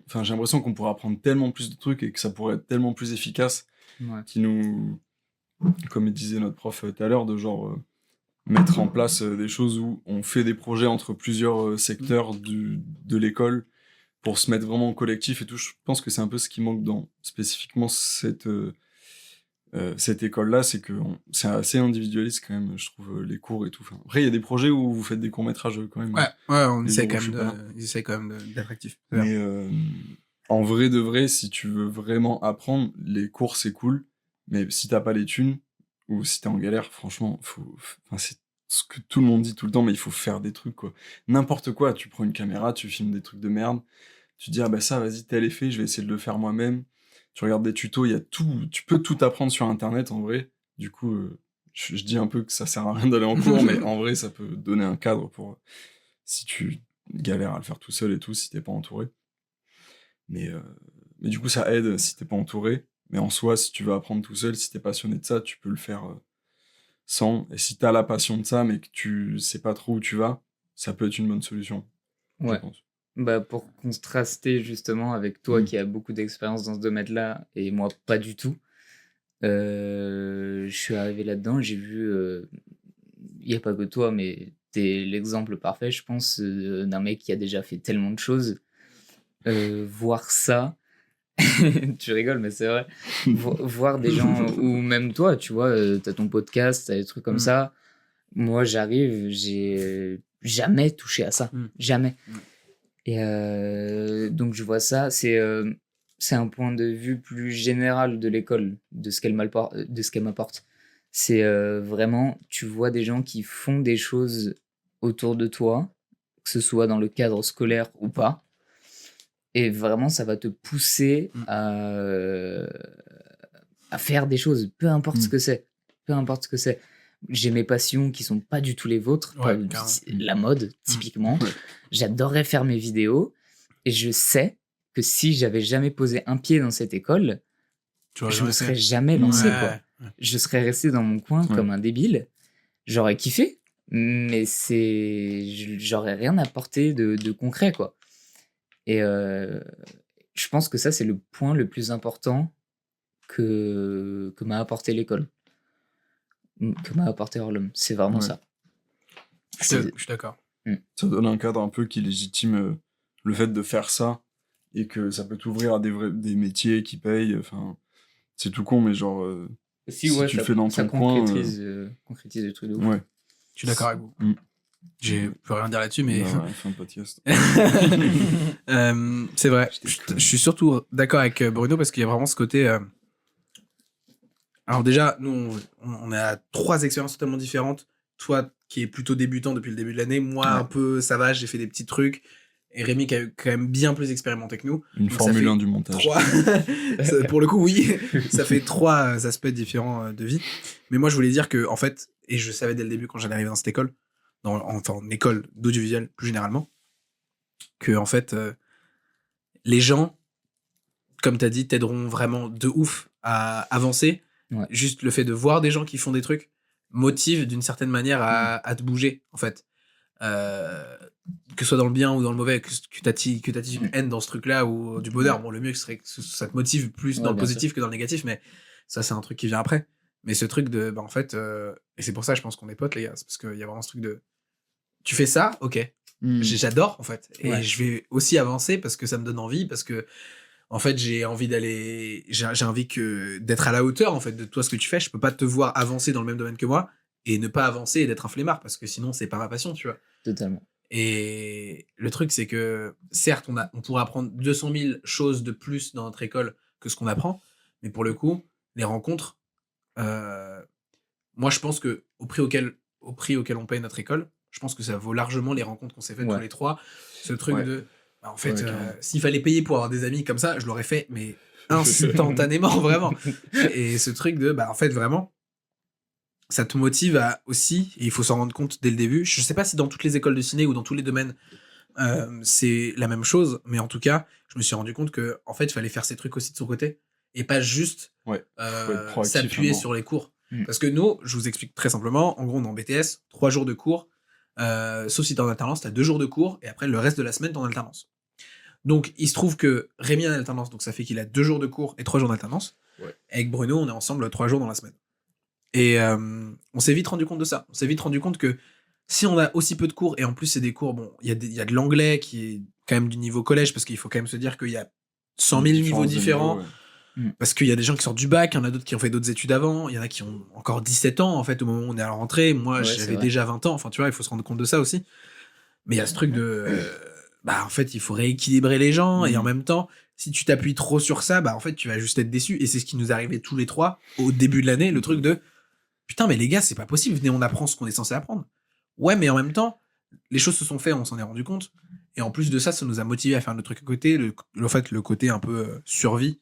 enfin, j'ai l'impression qu'on pourrait apprendre tellement plus de trucs et que ça pourrait être tellement plus efficace Ouais. qui nous, comme disait notre prof tout à l'heure, de genre mettre en place des choses où on fait des projets entre plusieurs secteurs de l'école pour se mettre vraiment en collectif et tout. Je pense que c'est un peu ce qui manque dans spécifiquement cette école-là, c'est que c'est assez individualiste quand même, je trouve, les cours et tout. Enfin, après, il y a des projets où vous faites des courts-métrages quand même. Ouais, on les essaie jours où quand je suis même pas là. ils essaient quand même d'être actifs. Mais en vrai de vrai, si tu veux vraiment apprendre, les cours c'est cool, mais si t'as pas les thunes, ou si t'es en galère, franchement, enfin, c'est ce que tout le monde dit tout le temps, mais il faut faire des trucs, quoi. N'importe quoi, tu prends une caméra, tu filmes des trucs de merde, tu dis, ah bah ça, vas-y, tel effet, je vais essayer de le faire moi-même. Tu regardes des tutos, il y a tout, tu peux tout apprendre sur Internet, en vrai. Du coup, je dis un peu que ça sert à rien d'aller en cours, mais en vrai, ça peut donner un cadre pour si tu galères à le faire tout seul et tout, si t'es pas entouré. Mais du coup, ça aide si t'es pas entouré. Mais en soi, si tu veux apprendre tout seul, si t'es passionné de ça, tu peux le faire sans. Et si t'as la passion de ça, mais que tu sais pas trop où tu vas, ça peut être une bonne solution, je Ouais. pense. Bah, pour contraster justement avec toi Mm. qui a beaucoup d'expérience dans ce domaine-là et moi pas du tout, je suis arrivé là-dedans, j'ai vu, il n'y a pas que toi, mais t'es l'exemple parfait, je pense, d'un mec qui a déjà fait tellement de choses. Voir ça, tu rigoles, mais c'est vrai. Voir des gens, ou même toi, tu vois, t'as ton podcast, t'as des trucs comme Mm. ça. Moi, j'arrive, j'ai jamais touché à ça. Mm. Jamais. Mm. Et donc, je vois ça. C'est un point de vue plus général de l'école, de ce qu'elle m'apporte. C'est vraiment, tu vois des gens qui font des choses autour de toi, que ce soit dans le cadre scolaire ou pas. Et vraiment, ça va te pousser Mm. à faire des choses, peu importe ce Mm. que c'est. Peu importe ce que c'est. J'ai mes passions qui sont pas du tout les vôtres. Ouais, carrément. La mode, typiquement. Ouais. J'adorerais faire mes vidéos. Et je sais que si j'avais jamais posé un pied dans cette école, Tu aurais je jamais me serais fait. jamais lancé, Ouais, quoi. ouais. Je serais resté dans mon coin Ouais. comme un débile. J'aurais kiffé, mais j'aurais rien apporté de concret, quoi. Et je pense que ça, c'est le point le plus important que m'a apporté l'école, que m'a apporté Harlem. C'est vraiment Ouais. ça. Je suis d'accord. Ça donne un cadre un peu qui légitime le fait de faire ça et que ça peut t'ouvrir à des métiers qui payent. Enfin, c'est tout con, mais genre, si ouais, tu ça, le fais dans ça ton coin. concrétise des trucs de ouf. Ouais. Je suis d'accord avec vous. Mm. Je peux rien dire là-dessus, mais. On a fait un podcast. C'est vrai. Je déconne. Je suis surtout d'accord avec Bruno parce qu'il y a vraiment ce côté. Alors, déjà, nous, on a 3 expériences totalement différentes. Toi, qui est plutôt débutant depuis le début de l'année. Moi, Ouais. un peu, ça va, j'ai fait des petits trucs. Et Rémi, qui a quand même bien plus expérimenté que nous. Une Donc, ça Formule fait 1 du montage. 3. Pour le coup, oui. Ça fait 3 aspects différents de vie. Mais moi, je voulais dire que, en fait, et je savais dès le début quand j'allais arriver dans cette école, enfin, en école d'audiovisuel plus généralement, que, en fait, les gens, comme t'as dit, t'aideront vraiment de ouf à avancer. Ouais. Juste le fait de voir des gens qui font des trucs motive d'une certaine manière à te bouger, en fait. Que ce soit dans le bien ou dans le mauvais, que t'attises une haine dans ce truc-là ou du bonheur. Bon, le mieux, ce serait que ça te motive plus Ouais, dans le bien positif que dans le négatif, mais ça, c'est un truc qui vient après. Mais ce truc de, en fait, et c'est pour ça, je pense qu'on est potes, les gars, c'est parce qu'il y a vraiment ce truc de, tu fais ça, ok, Mm. j'adore, en fait, et Ouais. je vais aussi avancer parce que ça me donne envie, parce que, en fait, j'ai envie d'être à la hauteur, en fait, de toi, ce que tu fais. Je peux pas te voir avancer dans le même domaine que moi et ne pas avancer et d'être un flemmard parce que sinon, c'est pas ma passion, tu vois. Totalement. Et le truc, c'est que, certes, on pourrait apprendre 200 000 choses de plus dans notre école que ce qu'on apprend, mais pour le coup, les rencontres, moi, je pense que au prix auquel on paye notre école, je pense que ça vaut largement les rencontres qu'on s'est faites Ouais. tous les 3. Ce truc Ouais. de, en fait, Ouais, carrément. s'il fallait payer pour avoir des amis comme ça, je l'aurais fait, mais instantanément, vraiment. Et ce truc de, en fait, vraiment, ça te motive à aussi, et il faut s'en rendre compte dès le début. Je sais pas si dans toutes les écoles de ciné ou dans tous les domaines, c'est la même chose, mais en tout cas, je me suis rendu compte que, en fait, il fallait faire ces trucs aussi de son côté et pas juste Ouais. Faut être proactif, s'appuyer vraiment. sur les cours. Parce que nous, je vous explique très simplement, en gros, on est en BTS, 3 jours de cours, sauf si t'es en alternance, t'as 2 jours de cours, et après, le reste de la semaine, t'es en alternance. Donc, il se trouve que Rémi est en alternance, donc ça fait qu'il a 2 jours de cours et 3 jours d'alternance. Ouais. Avec Bruno, on est ensemble 3 jours dans la semaine. Et on s'est vite rendu compte de ça. On s'est vite rendu compte que si on a aussi peu de cours, et en plus c'est des cours, bon, il y a de l'anglais qui est quand même du niveau collège, parce qu'il faut quand même se dire qu'il y a 100 000 niveaux différents, parce qu'il y a des gens qui sortent du bac, il y en a d'autres qui ont fait d'autres études avant, il y en a qui ont encore 17 ans, en fait, au moment où on est à la rentrée. Moi, j'avais déjà 20 ans, enfin, tu vois, il faut se rendre compte de ça aussi. Mais il y a ce truc de... en fait, il faut rééquilibrer les gens, et en même temps, si tu t'appuies trop sur ça, en fait, tu vas juste être déçu. Et c'est ce qui nous arrivait tous les trois au début de l'année, le truc de putain, mais les gars, c'est pas possible, venez, on apprend ce qu'on est censé apprendre. Ouais, mais en même temps, les choses se sont faites, on s'en est rendu compte. Et en plus de ça, ça nous a motivé à faire le truc à côté, le côté un peu survie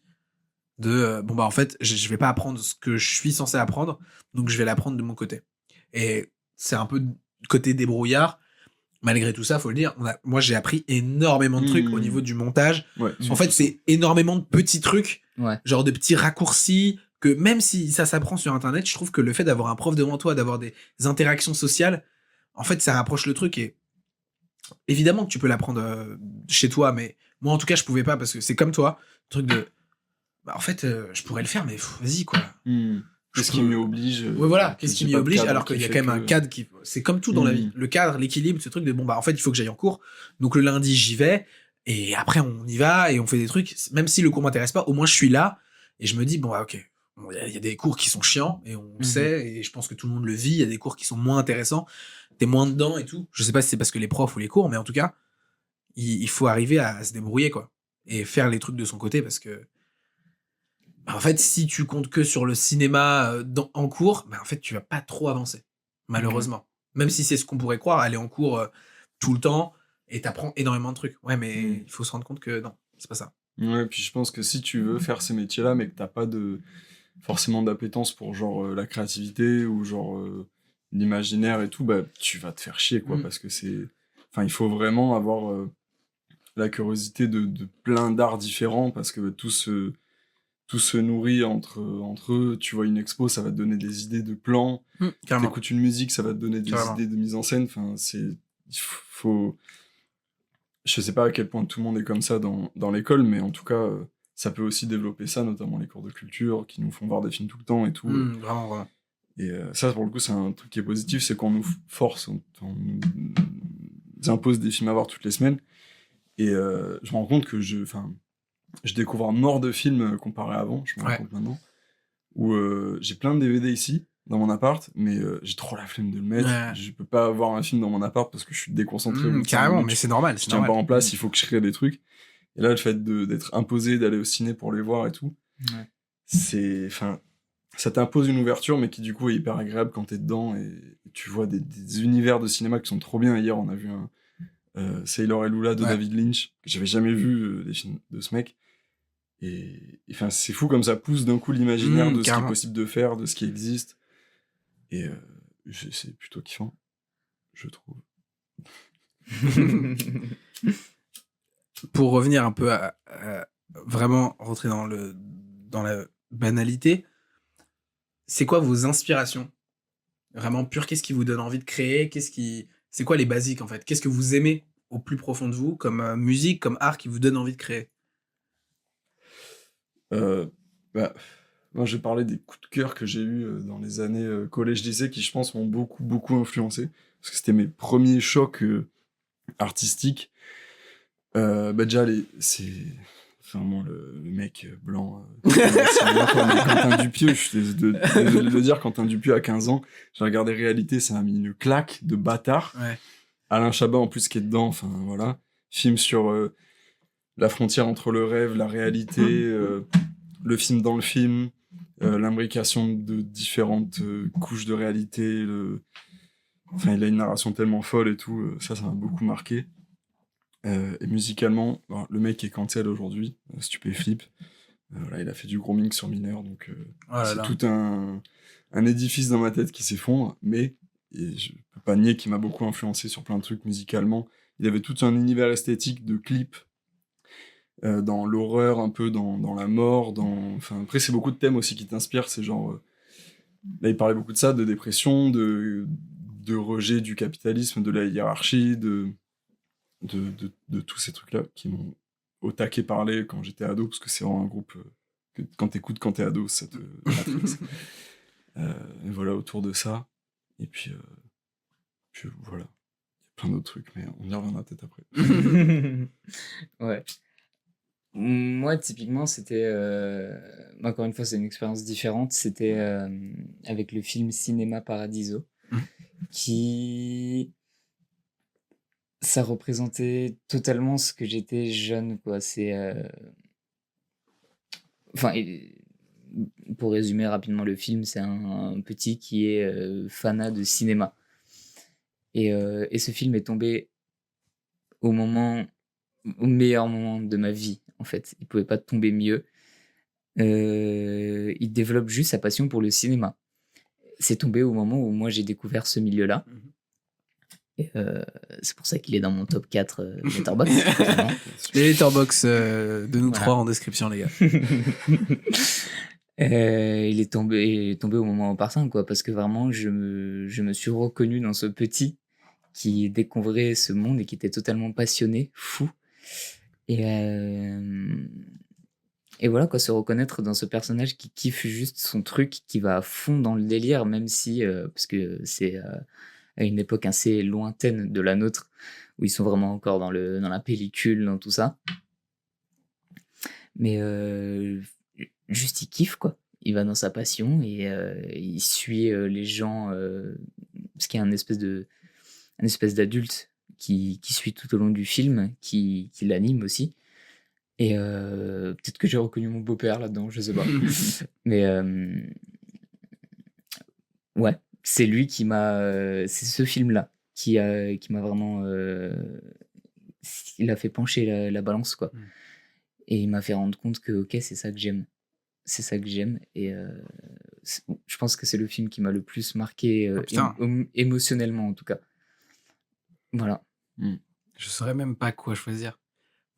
de en fait, je vais pas apprendre ce que je suis censé apprendre, donc je vais l'apprendre de mon côté. Et c'est un peu côté débrouillard. Malgré tout ça, faut le dire, moi j'ai appris énormément de trucs au niveau du montage. Ouais, en fait, c'est énormément de petits trucs, genre de petits raccourcis, que même si ça s'apprend sur Internet, je trouve que le fait d'avoir un prof devant toi, d'avoir des interactions sociales, en fait, ça rapproche le truc. Et évidemment que tu peux l'apprendre chez toi, mais moi en tout cas, je pouvais pas, parce que c'est comme toi, le truc de... en fait, je pourrais le faire, mais vas-y, quoi. Qu'est-ce qui m'y oblige Ouais, voilà, qu'est-ce qui m'y oblige, alors qu'il y a quand même un cadre qui... C'est comme tout dans la vie. Le cadre, l'équilibre, ce truc de, en fait, il faut que j'aille en cours. Donc le lundi, j'y vais, et après, on y va, et on fait des trucs. Même si le cours m'intéresse pas, au moins, je suis là, et je me dis, ok, il y a des cours qui sont chiants, et on le sait, et je pense que tout le monde le vit. Il y a des cours qui sont moins intéressants, t'es moins dedans et tout. Je sais pas si c'est parce que les profs ou les cours, mais en tout cas, il faut arriver à se débrouiller, quoi. Et faire les trucs de son côté, parce que en fait, si tu comptes que sur le cinéma en cours, en fait, tu vas pas trop avancer, malheureusement. Même si c'est ce qu'on pourrait croire, aller en cours tout le temps et t'apprends énormément de trucs. Ouais, mais il faut se rendre compte que non, c'est pas ça. Ouais, puis je pense que si tu veux faire ces métiers-là, mais que t'as pas forcément d'appétence pour genre la créativité ou genre l'imaginaire et tout, tu vas te faire chier, quoi, parce que enfin, il faut vraiment avoir la curiosité de plein d'arts différents, parce que tout se nourrit entre eux. Tu vois une expo, ça va te donner des idées de plans. T'écoutes une musique, ça va te donner des idées de mise en scène. Enfin, je sais pas à quel point tout le monde est comme ça dans l'école, mais en tout cas, ça peut aussi développer ça, notamment les cours de culture qui nous font voir des films tout le temps et tout. Vraiment. Et ça, pour le coup, c'est un truc qui est positif, c'est qu'on nous force, on nous impose des films à voir toutes les semaines. Et je me rends compte que je découvre un mort de films comparé à avant, je me rends compte maintenant, où j'ai plein de DVD ici, dans mon appart, mais j'ai trop la flemme de le mettre. Je peux pas avoir un film dans mon appart parce que je suis déconcentré. Carrément, mais c'est normal. Je tiens pas en place, il faut que je crée des trucs. Et là, le fait d'être imposé, d'aller au ciné pour les voir et tout, ça t'impose une ouverture, mais qui du coup est hyper agréable quand t'es dedans, et tu vois des univers de cinéma qui sont trop bien. Hier, on a vu un Sailor et Lula de David Lynch, que j'avais jamais vu des films de ce mec. Et enfin, c'est fou comme ça pousse d'un coup l'imaginaire de ce qui est possible de faire, de ce qui existe. Et c'est plutôt kiffant, je trouve. Pour revenir un peu à vraiment rentrer dans la banalité, c'est quoi vos inspirations? Vraiment pure, qu'est-ce qui vous donne envie de créer? C'est quoi les basiques, en fait? Qu'est-ce que vous aimez au plus profond de vous, comme musique, comme art, qui vous donne envie de créer? Moi, je vais parler des coups de cœur que j'ai eus dans les années collège-lycée, qui, je pense, m'ont beaucoup, beaucoup influencé. Parce que c'était mes premiers chocs artistiques. Déjà, c'est vraiment le mec blanc. Quentin Dupieux, je suis désolé de le dire, Quentin Dupieux, à 15 ans, j'ai regardé Réalité, ça m'a mis une claque de bâtard. Alain Chabat, en plus, qui est dedans, enfin, voilà. Film sur la frontière entre le rêve, la réalité, le film dans le film, l'imbrication de différentes couches de réalité. Enfin, il a une narration tellement folle et tout, ça m'a beaucoup marqué. Et musicalement, le mec est cancel aujourd'hui, Stupéflip. Voilà, il a fait du gros mix sur mineur, donc c'est tout un édifice dans ma tête qui s'effondre, mais je peux pas nier qu'il m'a beaucoup influencé sur plein de trucs musicalement. Il avait tout un univers esthétique de clips, dans l'horreur, un peu dans la mort, enfin, après c'est beaucoup de thèmes aussi qui t'inspirent, c'est genre Là, il parlait beaucoup de ça, de dépression, de rejet du capitalisme, de la hiérarchie, de tous ces trucs-là qui m'ont au taquet parlé quand j'étais ado, parce que c'est vraiment un groupe que quand t'écoutes quand t'es ado, ça te matrixe. Et voilà, autour de ça. Et puis voilà. Il y a plein d'autres trucs, mais on y reviendra peut-être après. Ouais. Moi, typiquement, c'était. Encore une fois, c'est une expérience différente. C'était avec le film Cinéma Paradiso, qui. Ça représentait totalement ce que j'étais jeune, quoi. C'est. Enfin, pour résumer rapidement le film, c'est un petit qui est fanat de cinéma. Et ce film est tombé au meilleur moment de ma vie, en fait. Il pouvait pas tomber mieux. Il développe juste sa passion pour le cinéma. C'est tombé au moment où moi j'ai découvert ce milieu-là. Et c'est pour ça qu'il est dans mon top 4 Letterboxd. Les Letterboxd de nous Voilà. 3 en description, les gars. Il est tombé au moment opportun, quoi, parce que vraiment je me suis reconnu dans ce petit qui découvrait ce monde et qui était totalement passionné, fou. Et voilà, quoi, se reconnaître dans ce personnage qui kiffe juste son truc, qui va à fond dans le délire, même si, parce que c'est à une époque assez lointaine de la nôtre, où ils sont vraiment encore dans la pellicule, dans tout ça. Mais juste, il kiffe, quoi. Il va dans sa passion et il suit les gens, parce qu'il y a un espèce d'adulte qui suit tout au long du film, qui l'anime aussi. Et peut-être que j'ai reconnu mon beau-père là-dedans, je sais pas. Mais ouais, c'est lui qui m'a. C'est ce film-là qui m'a vraiment. Il a fait pencher la balance, quoi. Et il m'a fait rendre compte que, ok, c'est ça que j'aime. C'est ça que j'aime. Et je pense que c'est le film qui m'a le plus marqué émotionnellement, en tout cas. Voilà. Je saurais même pas quoi choisir.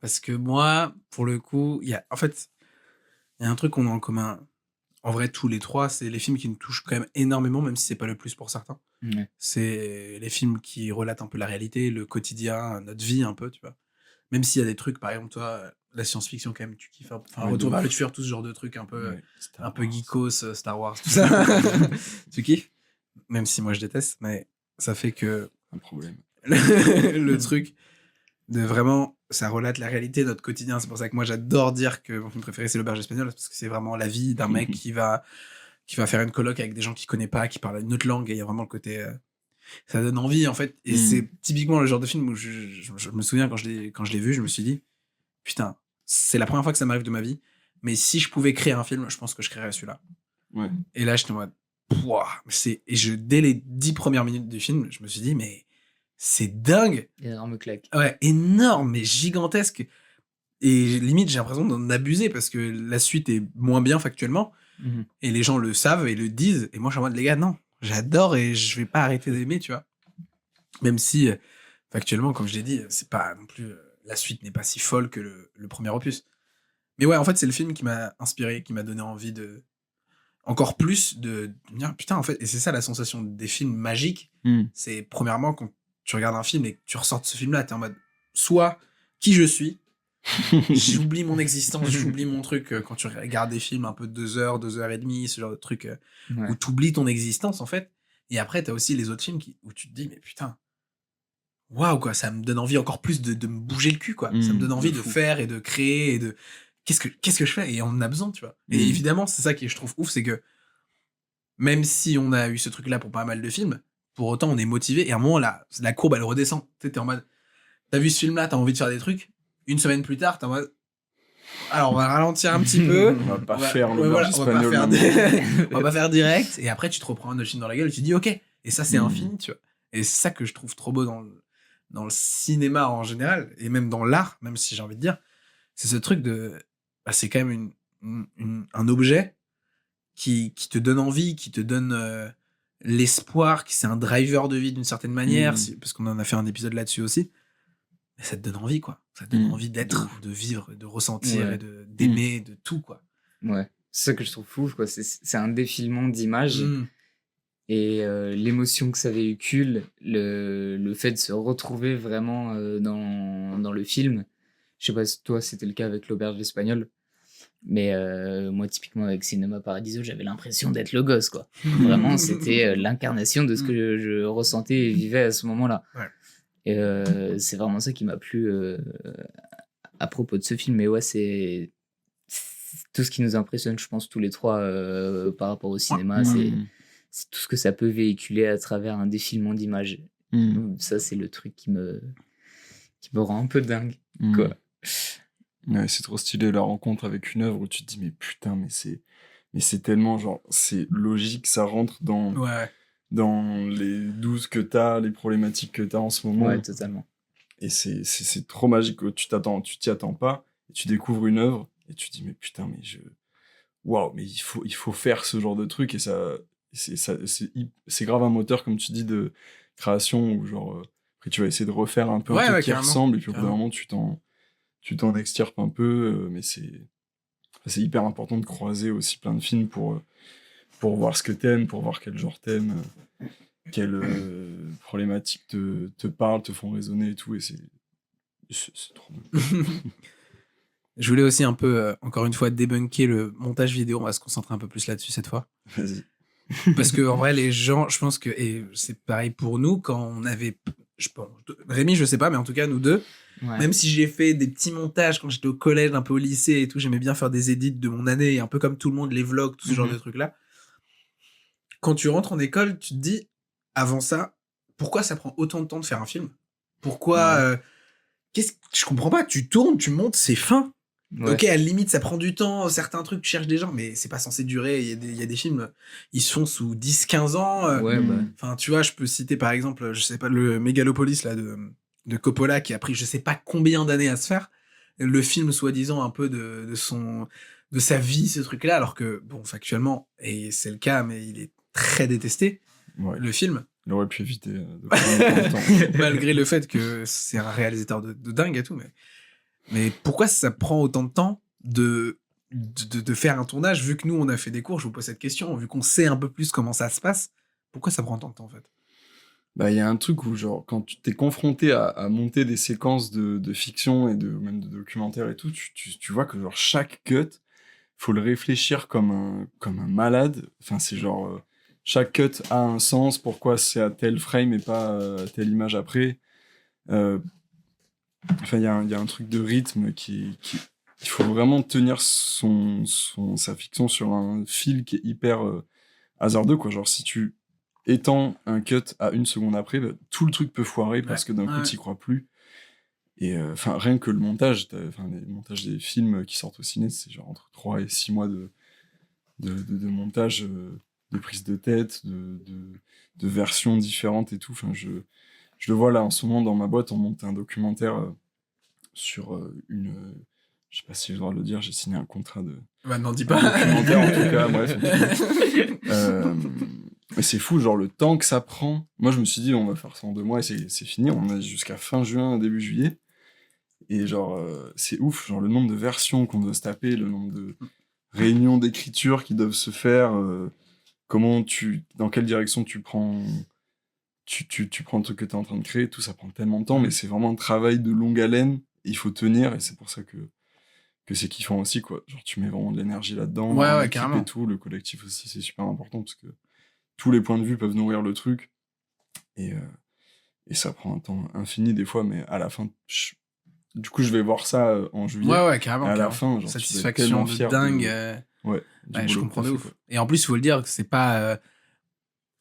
Parce que moi, pour le coup, en fait, il y a un truc qu'on a en commun. En vrai, tous les trois, c'est les films qui nous touchent quand même énormément, même si c'est pas le plus pour certains. Ouais. C'est les films qui relatent un peu la réalité, le quotidien, notre vie un peu, tu vois. Même s'il y a des trucs, par exemple, toi, la science-fiction quand même, tu kiffes. Enfin, Ouais, Retour de vers le ouf. tueur, tout ce genre de trucs un peu, Ouais, un peu geekos, Star Wars, tout ça. Tu kiffes? Même si moi je déteste, mais ça fait que Un problème. le truc de vraiment, ça relate la réalité de notre quotidien. C'est pour ça que moi j'adore dire que mon film préféré c'est L'Auberge espagnole, parce que c'est vraiment la vie d'un mec qui va faire une coloc avec des gens qu'il connaît pas, qui parlent une autre langue, et il y a vraiment le côté ça donne envie en fait. Et c'est typiquement le genre de film où je me souviens quand je l'ai vu, je me suis dit putain, c'est la première fois que ça m'arrive de ma vie, mais si je pouvais créer un film, je pense que je créerais celui-là. Ouais. Et là j'étais en mode dès les 10 premières minutes du film, je me suis dit mais c'est dingue. Énorme claque. Ouais, énorme, mais gigantesque. Et limite, j'ai l'impression d'en abuser parce que la suite est moins bien factuellement. Et les gens le savent et le disent. Et moi, je suis en mode, les gars, non, j'adore et je vais pas arrêter d'aimer, tu vois. Même si, factuellement, comme je l'ai dit, c'est pas non plus. La suite n'est pas si folle que le premier opus. Mais ouais, en fait, c'est le film qui m'a inspiré, qui m'a donné envie de. Encore plus de me dire, putain, en fait, et c'est ça la sensation des films magiques. C'est premièrement quand tu regardes un film et que tu ressors de ce film-là, t'es en mode, soit qui je suis, j'oublie mon existence, j'oublie mon truc. Quand tu regardes des films un peu de 2 heures, 2 heures et demie, ce genre de truc où t'oublies ton existence en fait. Et après, t'as aussi les autres films où tu te dis, mais putain, waouh, quoi, ça me donne envie encore plus de me bouger le cul, quoi. Ça me donne envie de faire et de créer et de. Qu'est-ce que je fais? Et on en a besoin, tu vois. Et évidemment, c'est ça qui je trouve ouf, c'est que même si on a eu ce truc-là pour pas mal de films, pour autant on est motivé et à un moment, la courbe elle redescend. Tu sais, t'es en mode, t'as vu ce film-là, t'as envie de faire des trucs. Une semaine plus tard, t'es en mode, alors on va ralentir un petit peu. On va pas faire le voilà, L'Auberge on va pas espagnole. on va pas faire direct. Et après, tu te reprends un autre film dans la gueule et tu te dis, ok. Et ça, c'est infini, tu vois. Et c'est ça que je trouve trop beau dans le cinéma en général, et même dans l'art, même si j'ai envie de dire, c'est ce truc de. Bah, c'est quand même un objet qui te donne envie, qui te donne l'espoir, qui c'est un driver de vie d'une certaine manière, parce qu'on en a fait un épisode là-dessus aussi. Mais ça te donne envie, quoi. Ça te donne envie d'être, de vivre, de ressentir et d'aimer, de tout, quoi. Ouais. C'est ça que je trouve fou, quoi. C'est un défilement d'images. Et l'émotion que ça véhicule, le fait de se retrouver vraiment dans le film. Je sais pas si toi, c'était le cas avec l'Auberge espagnole. Mais moi, typiquement, avec Cinéma Paradiso, j'avais l'impression d'être le gosse, quoi. Vraiment, c'était l'incarnation de ce que je ressentais et vivais à ce moment-là. Ouais. Et c'est vraiment ça qui m'a plu à propos de ce film. Mais ouais, c'est tout ce qui nous impressionne, je pense, tous les trois par rapport au cinéma. C'est tout ce que ça peut véhiculer à travers un défilement d'images. Ça, c'est le truc qui me rend un peu dingue, quoi. Ouais, c'est trop stylé, la rencontre avec une œuvre où tu te dis, mais putain, mais c'est tellement, genre, c'est logique, ça rentre dans les doutes que t'as, les problématiques que t'as en ce moment. Ouais, totalement. Et c'est trop magique, tu t'y attends pas, et tu découvres une œuvre, et tu te dis, mais putain, waouh, mais il faut faire ce genre de truc, et c'est grave un moteur, comme tu dis, de création, où genre, après tu vas essayer de refaire un peu un truc qui ressemble, et puis au bout d'un moment, tu t'en extirpes un peu, mais c'est hyper important de croiser aussi plein de films pour voir ce que t'aimes, pour voir quel genre t'aimes, quelles problématiques te parlent, te font résonner et tout, et c'est trop bien. Je voulais aussi un peu, encore une fois, débunker le montage vidéo. On va se concentrer un peu plus là-dessus cette fois. Vas-y. Parce que en vrai, les gens, je pense que, et c'est pareil pour nous, quand on avait, Rémi, je sais pas, mais en tout cas, nous deux, même si j'ai fait des petits montages quand j'étais au collège, un peu au lycée et tout, j'aimais bien faire des edits de mon année, un peu comme tout le monde, les vlogs, tout ce genre de trucs-là. Quand tu rentres en école, tu te dis, avant ça, pourquoi ça prend autant de temps de faire un film ? Pourquoi je comprends pas, tu tournes, tu montes, c'est fin. Ok, à la limite, ça prend du temps, certains trucs, tu cherches des gens, mais c'est pas censé durer. Il y a des films, ils se font sous 10-15 ans. Enfin, tu vois, je peux citer par exemple, je sais pas, le Megalopolis là, de Coppola, qui a pris je sais pas combien d'années à se faire. Le film, soi-disant, un peu de sa vie, ce truc-là, alors que, bon, factuellement, et c'est le cas, mais il est très détesté, le film. Il aurait pu éviter de prendre autant de temps. Malgré le fait que c'est un réalisateur de dingue et tout, mais pourquoi ça prend autant de temps de faire un tournage, vu que nous, on a fait des cours, je vous pose cette question, vu qu'on sait un peu plus comment ça se passe, pourquoi ça prend tant de temps, en fait ? Bah, il y a un truc où, genre, quand tu t'es confronté à monter des séquences de fiction et même de documentaire et tout, tu vois que, genre, chaque cut, faut le réfléchir comme un malade. Enfin, c'est genre, chaque cut a un sens, pourquoi c'est à tel frame et pas à telle image après. Enfin, il y a un truc de rythme il faut vraiment tenir sa fiction sur un fil qui est hyper hasardeux, quoi. Genre, si tu étends un cut à 1 seconde après, bah, tout le truc peut foirer parce que d'un coup, t'y crois plus. Et enfin, rien que le montage, les montages des films qui sortent au ciné, c'est genre entre 3 et 6 mois de montage, de prise de tête, de versions différentes et tout. Enfin, je le vois là en ce moment dans ma boîte, on monte un documentaire sur je sais pas si j'ai le droit de le dire, j'ai signé un contrat de n'en dis pas. documentaire en tout cas, bref. Mais c'est fou, genre le temps que ça prend. Moi, je me suis dit, on va faire ça en 2 mois et c'est fini. On a jusqu'à fin juin, début juillet. Et genre, c'est ouf, genre le nombre de versions qu'on doit se taper, le nombre de réunions d'écriture qui doivent se faire, dans quelle direction tu prends le truc que tu es en train de créer, tout ça prend tellement de temps, mais c'est vraiment un travail de longue haleine, et il faut tenir, et c'est pour ça que c'est kiffant aussi, quoi. Genre, tu mets vraiment de l'énergie là-dedans, l'équipe carrément. et tout, le collectif aussi, c'est super important, parce que tous les points de vue peuvent nourrir le truc, et ça prend un temps infini des fois, mais à la fin, du coup, je vais voir ça en juillet. Carrément. Et à la fin, genre, satisfaction de dingue. Je comprends de ouf. Quoi. Et en plus, il faut le dire que c'est pas.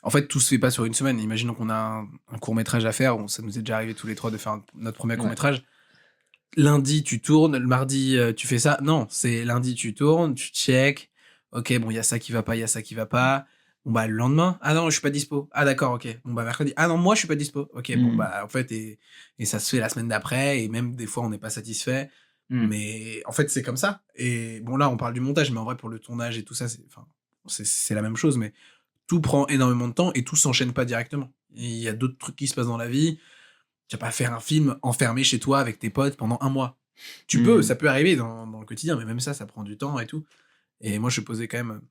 En fait, tout se fait pas sur une semaine. Imaginons qu'on a un court-métrage à faire. Ça nous est déjà arrivé tous les trois de faire notre premier court-métrage. Lundi, tu tournes. Le mardi, tu fais ça. Non, c'est lundi, tu tournes, tu check. Ok, bon, il y a ça qui va pas, il y a ça qui va pas. Bon, bah, le lendemain. Ah non, je suis pas dispo. Ah d'accord, ok. Bon, bah, mercredi. Ah non, moi, je suis pas dispo. Ok, bon, bah, en fait, et ça se fait la semaine d'après. Et même des fois, on n'est pas satisfait. Mais en fait, c'est comme ça. Et bon, là, on parle du montage, mais en vrai, pour le tournage et tout ça, c'est la même chose. Mais tout prend énormément de temps et tout s'enchaîne pas directement. Il y a d'autres trucs qui se passent dans la vie. Tu vas pas faire un film enfermé chez toi avec tes potes pendant 1 mois. Tu peux, ça peut arriver dans le quotidien, mais même ça prend du temps et tout. Et moi, je posais quand même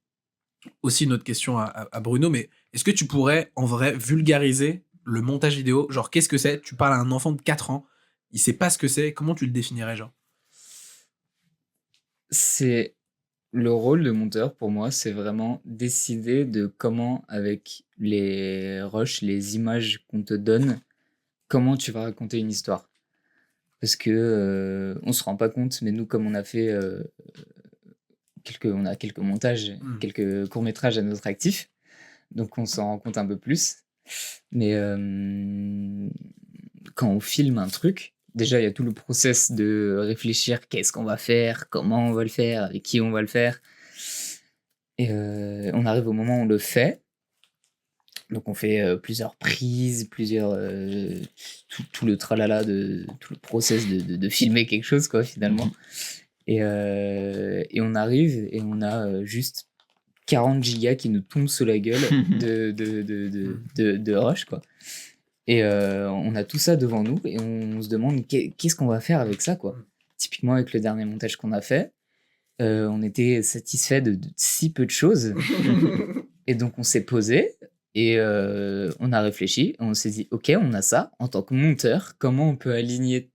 aussi une autre question à Bruno, mais est-ce que tu pourrais, en vrai, vulgariser le montage vidéo? Genre, qu'est-ce que c'est? Tu parles à un enfant de 4 ans, il sait pas ce que c'est, comment tu le définirais, genre? C'est le rôle de monteur pour moi, c'est vraiment décider de comment, avec les rushs, les images qu'on te donne, comment tu vas raconter une histoire. Parce que on se rend pas compte, mais nous, comme on a fait on a quelques montages, quelques courts-métrages à notre actif, donc on s'en rend compte un peu plus. Mais quand on filme un truc, déjà il y a tout le process de réfléchir qu'est-ce qu'on va faire, comment on va le faire, avec qui on va le faire. Et on arrive au moment où on le fait. Donc on fait plusieurs prises, tout le tralala, tout le process de filmer quelque chose, quoi, finalement. Et on arrive et on a juste 40 gigas qui nous tombent sous la gueule de rush, quoi. Et on a tout ça devant nous et on se demande qu'est-ce qu'on va faire avec ça, quoi. Typiquement, avec le dernier montage qu'on a fait, on était satisfait de si peu de choses. Et donc, on s'est posé et on a réfléchi. On s'est dit, OK, on a ça. En tant que monteur, comment on peut aligner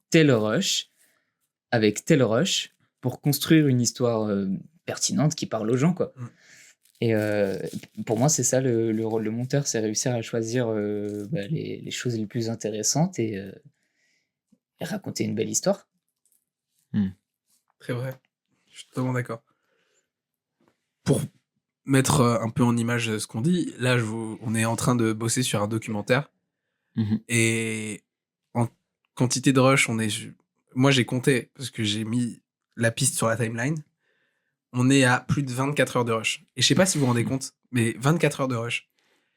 tel rush avec tel rush pour construire une histoire pertinente qui parle aux gens, quoi. Et pour moi, c'est ça le rôle de monteur, c'est réussir à choisir les choses les plus intéressantes et raconter une belle histoire. Très vrai. Je suis totalement d'accord. Pour mettre un peu en image ce qu'on dit, là, on est en train de bosser sur un documentaire. Et en quantité de rush, moi, j'ai compté, parce que j'ai mis la piste sur la timeline. On est à plus de 24 heures de rush. Et je sais pas si vous vous rendez compte, mais 24 heures de rush,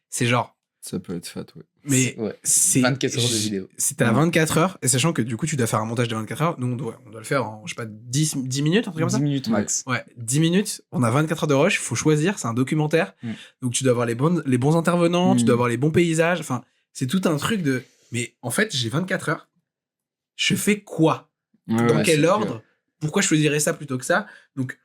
c'est genre... Ça peut être fat, ouais. Mais c'est 24 heures de vidéo. C'était à 24 heures, et sachant que du coup, tu dois faire un montage de 24 heures. Nous, on doit le faire en, je sais pas, 10 minutes, un truc comme ça. 10 minutes max. Ouais, 10 minutes. On a 24 heures de rush, il faut choisir, c'est un documentaire. Donc, tu dois avoir les bons intervenants, tu dois avoir les bons paysages. Enfin, c'est tout un truc de... Mais en fait, j'ai 24 heures. Je fais quoi? Dans quel ordre? Pourquoi je choisirais ça plutôt que ça? Donc,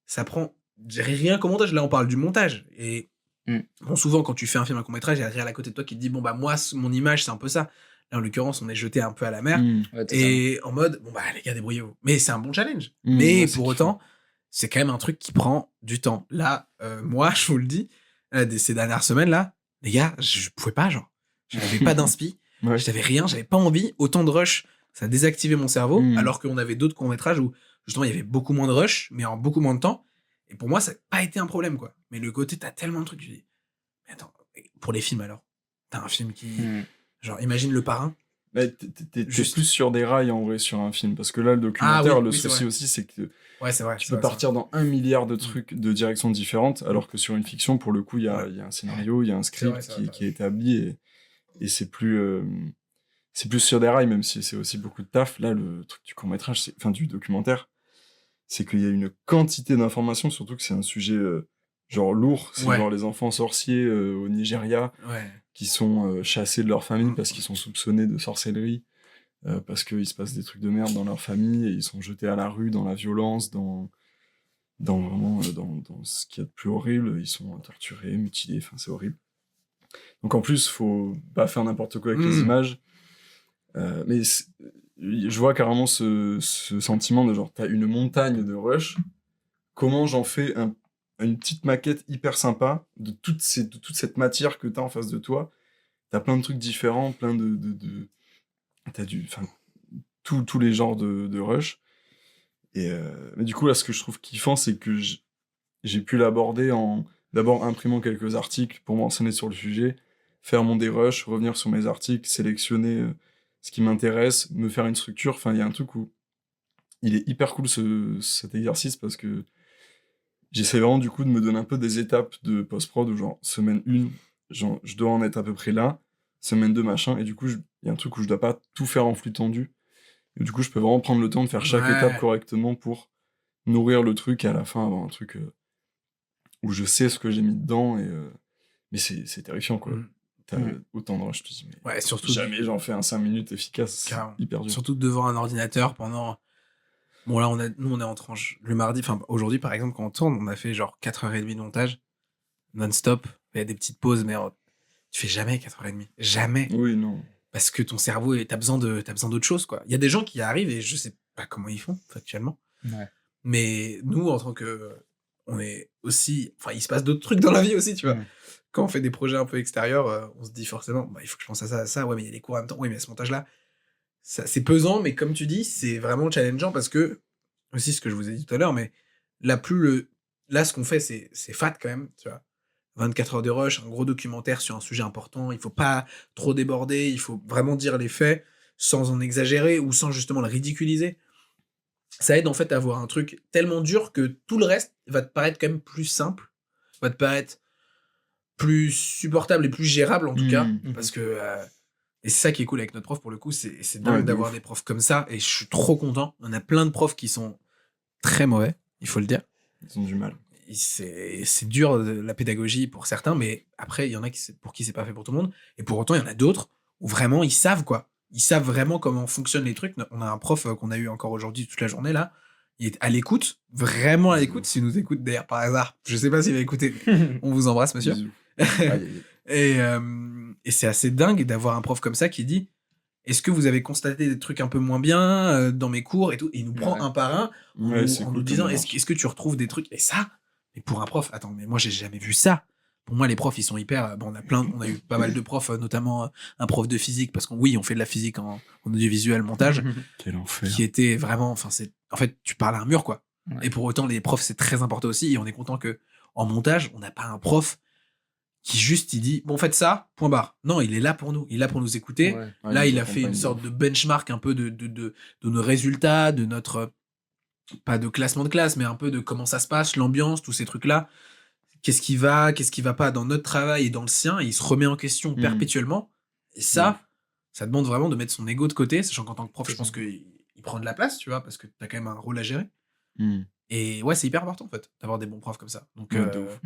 ça prend rien qu'au montage. Là, on parle du montage. Et bon, souvent, quand tu fais un film, un court-métrage, il y a rien à côté de toi qui te dit, bon, bah, moi, mon image, c'est un peu ça. Là, en l'occurrence, on est jeté un peu à la mer. Et en mode, bon, bah, les gars, débrouillez-vous. Mais c'est un bon challenge. Mais pour autant, c'est quand même un truc qui prend du temps. Là, moi, je vous le dis, ces dernières semaines, là, les gars, je pouvais pas, genre. J'avais pas d'inspi. J'avais rien, j'avais pas envie. Autant de rush, ça a désactivé mon cerveau. Alors qu'on avait d'autres courts-métrages où, justement, il y avait beaucoup moins de rush, mais en beaucoup moins de temps. Et pour moi, ça n'a pas été un problème, quoi. Mais le côté, t'as tellement de trucs, tu dis, mais attends, pour les films alors, t'as un film qui, genre, imagine Le Parrain. T'es plus sur des rails en vrai sur un film, parce que là, le documentaire, le souci aussi, c'est que tu peux partir dans 1 milliard de trucs de directions différentes, alors que sur une fiction, pour le coup, il y a un scénario, il y a un script qui est établi, et c'est plus sur des rails, même si c'est aussi beaucoup de taf. Là, le truc du court-métrage, du documentaire, c'est qu'il y a une quantité d'informations, surtout que c'est un sujet genre lourd. C'est genre les enfants sorciers au Nigeria qui sont chassés de leur famille parce qu'ils sont soupçonnés de sorcellerie, parce qu'il se passe des trucs de merde dans leur famille, et ils sont jetés à la rue, dans la violence, dans ce qu'il y a de plus horrible. Ils sont torturés, mutilés, enfin c'est horrible. Donc en plus, faut pas faire n'importe quoi avec les images. Mais je vois carrément ce sentiment de genre, t'as une montagne de rush, comment j'en fais une petite maquette hyper sympa de toute cette matière que t'as en face de toi. T'as plein de trucs différents, plein t'as tous les genres de rush. Et mais du coup, là, ce que je trouve kiffant, c'est que j'ai pu l'aborder en d'abord imprimant quelques articles pour m'enseigner sur le sujet, faire mon dérush, revenir sur mes articles, sélectionner ce qui m'intéresse, me faire une structure. Enfin, il y a un truc où il est hyper cool cet exercice, parce que j'essaie vraiment du coup de me donner un peu des étapes de post-prod où genre semaine 1, genre, je dois en être à peu près là, semaine 2 machin, et du coup il y a un truc où je dois pas tout faire en flux tendu, et du coup je peux vraiment prendre le temps de faire chaque étape correctement pour nourrir le truc, et à la fin avoir un truc où je sais ce que j'ai mis dedans. Mais c'est terrifiant, quoi. T'as autant de rush, je te dis, mais surtout jamais j'en fais un 5 minutes efficace. Carrément. Hyper dur. Surtout devant un ordinateur pendant Bon, là, nous, on est en tranche. Le mardi, enfin, aujourd'hui, par exemple, quand on tourne, on a fait genre 4h30 de montage, non-stop. Il y a des petites pauses, mais tu fais jamais 4h30. Jamais. Oui, non. Parce que ton cerveau, t'as besoin d'autre chose, quoi. Il y a des gens qui y arrivent et je sais pas comment ils font, factuellement. Ouais. Mais nous, en tant que. On est aussi. Enfin, il se passe d'autres trucs dans la vie aussi, tu vois. Ouais. Quand on fait des projets un peu extérieurs, on se dit forcément, bah, il faut que je pense à ça. Ouais, mais il y a les cours en même temps. Oui, mais à ce montage-là, c'est pesant, mais comme tu dis, c'est vraiment challengeant parce que. Aussi, ce que je vous ai dit tout à l'heure, mais là, ce qu'on fait, c'est fat quand même, tu vois. 24 heures de rush, un gros documentaire sur un sujet important. Il faut pas trop déborder. Il faut vraiment dire les faits sans en exagérer ou sans justement le ridiculiser. Ça aide en fait à avoir un truc tellement dur que tout le reste va te paraître quand même plus simple, va te paraître plus supportable et plus gérable en tout cas. Mhm. Parce que. Et c'est ça qui est cool avec notre prof pour le coup, c'est Ouais, dingue de d'avoir ouf. des profs comme ça et je suis trop content. On a plein de profs qui sont très mauvais, il faut le dire. Ils ont du mal. C'est dur la pédagogie pour certains, mais après, il y en a pour qui c'est pas fait pour tout le monde. Et pour autant, il y en a d'autres où vraiment ils savent quoi. Ils savent vraiment comment fonctionnent les trucs. On a un prof qu'on a eu encore aujourd'hui toute la journée là. Il est à l'écoute, vraiment à l'écoute. S'il nous écoute d'ailleurs par hasard, je sais pas s'il va écouter. On vous embrasse, monsieur. Bisous. Aïe, aïe, aïe. Et c'est assez dingue d'avoir un prof comme ça qui dit est-ce que vous avez constaté des trucs un peu moins bien dans mes cours et tout. Et il nous prend Ouais. un par un Ouais, c'est en cool nous comme disant démarche. est-ce que tu retrouves des trucs. Et ça, mais pour un prof, attends, mais moi j'ai jamais vu ça. Pour moi, les profs, ils sont hyper. Bon, on a eu pas mal de profs, notamment un prof de physique, parce qu'on oui, on fait de la physique en audiovisuel montage, Quel enfer. qui était vraiment. Enfin, en fait, tu parles à un mur, quoi. Ouais. Et pour autant, les profs, c'est très important aussi. Et on est content que en montage, on n'a pas un prof qui juste il dit bon, faites ça, point barre. Non, il est là pour nous. Il est là pour nous écouter. Ouais. Ouais, Là, nous il a fait une accompagne de sorte ouf. de benchmark un peu de nos résultats, de notre. Pas de classement de classe, mais un peu de comment ça se passe, l'ambiance, tous ces trucs-là. Qu'est-ce qui va pas dans notre travail et dans le sien, et il se remet en question perpétuellement. Et ça demande vraiment de mettre son ego de côté, sachant qu'en tant que prof, C'est je pense ça. qu'il prend de la place, tu vois, parce que t'as quand même un rôle à gérer. Mhm. Et ouais, c'est hyper important, en fait, d'avoir des bons profs comme ça. Donc, Ouais, de ouf.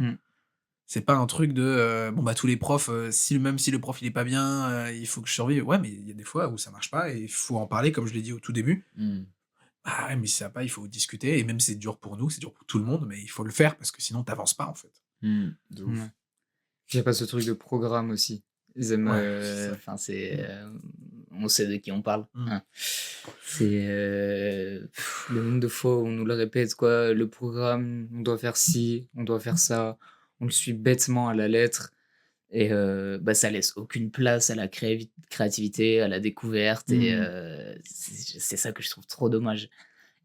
c'est pas un truc de, bon, bah, tous les profs, même si le prof, il est pas bien, il faut que je survive. Ouais, mais il y a des fois où ça marche pas, et il faut en parler, comme je l'ai dit au tout début. Mhm. Ah ouais, mais si ça va pas, il faut discuter, et même si c'est dur pour nous, c'est dur pour tout le monde, mais il faut le faire, parce que sinon, t'avances pas, en fait. Mhm. De ouf. Ouais. Il n'y a pas ce truc de programme aussi. Ils aiment. Ouais, c'est ça. Enfin, on sait de qui on parle. Mm. Hein. C'est. Le nombre de fois où on nous le répète, quoi. Le programme, on doit faire ci, on doit faire ça. On le suit bêtement à la lettre. Et bah, ça laisse aucune place à la créativité, à la découverte. Et c'est ça que je trouve trop dommage.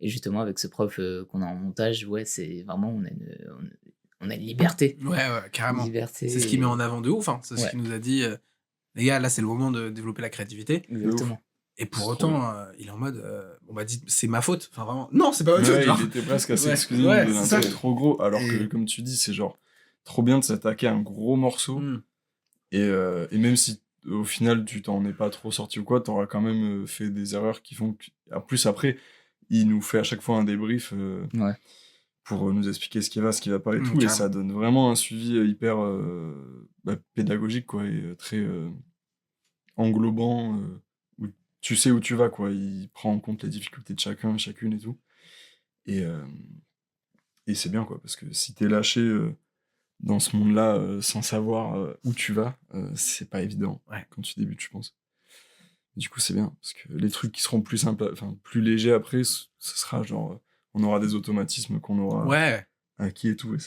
Et justement, avec ce prof qu'on a en montage, ouais, c'est vraiment. On a une liberté. Ouais, carrément. Liberté. C'est ce qu'il met en avant de ouf, hein. C'est ce Ouais. qu'il nous a dit, les gars, là, c'est le moment de développer la créativité. Exactement. Et pour C'est trop autant, il est en mode, bon, bah, dites, c'est ma faute. Enfin, vraiment, non, c'est pas ma faute. Ouais, genre. il était presque à Ouais, s'excuser, ouais, il me c'est donnait un ça. truc trop gros, alors que, Et- comme tu dis, c'est genre trop bien de s'attaquer à un gros morceau, Mm. et même si au final tu t'en es pas trop sorti ou quoi, t'auras quand même fait des erreurs qui font que... En plus, après, il nous fait à chaque fois un débrief Ouais. pour nous expliquer ce qui va pas et tout, et Carrément. ça donne vraiment un suivi hyper pédagogique, quoi, et très englobant, où tu sais où tu vas, quoi. Il prend en compte les difficultés de chacun, chacune et tout. Et c'est bien, quoi, parce que si t'es lâché dans ce monde-là sans savoir où tu vas, c'est pas évident quand tu débutes, je pense. Du coup, c'est bien, parce que les trucs qui seront plus simples, enfin, plus légers après, ce sera genre, on aura des automatismes qu'on aura Ouais. acquis et tout, et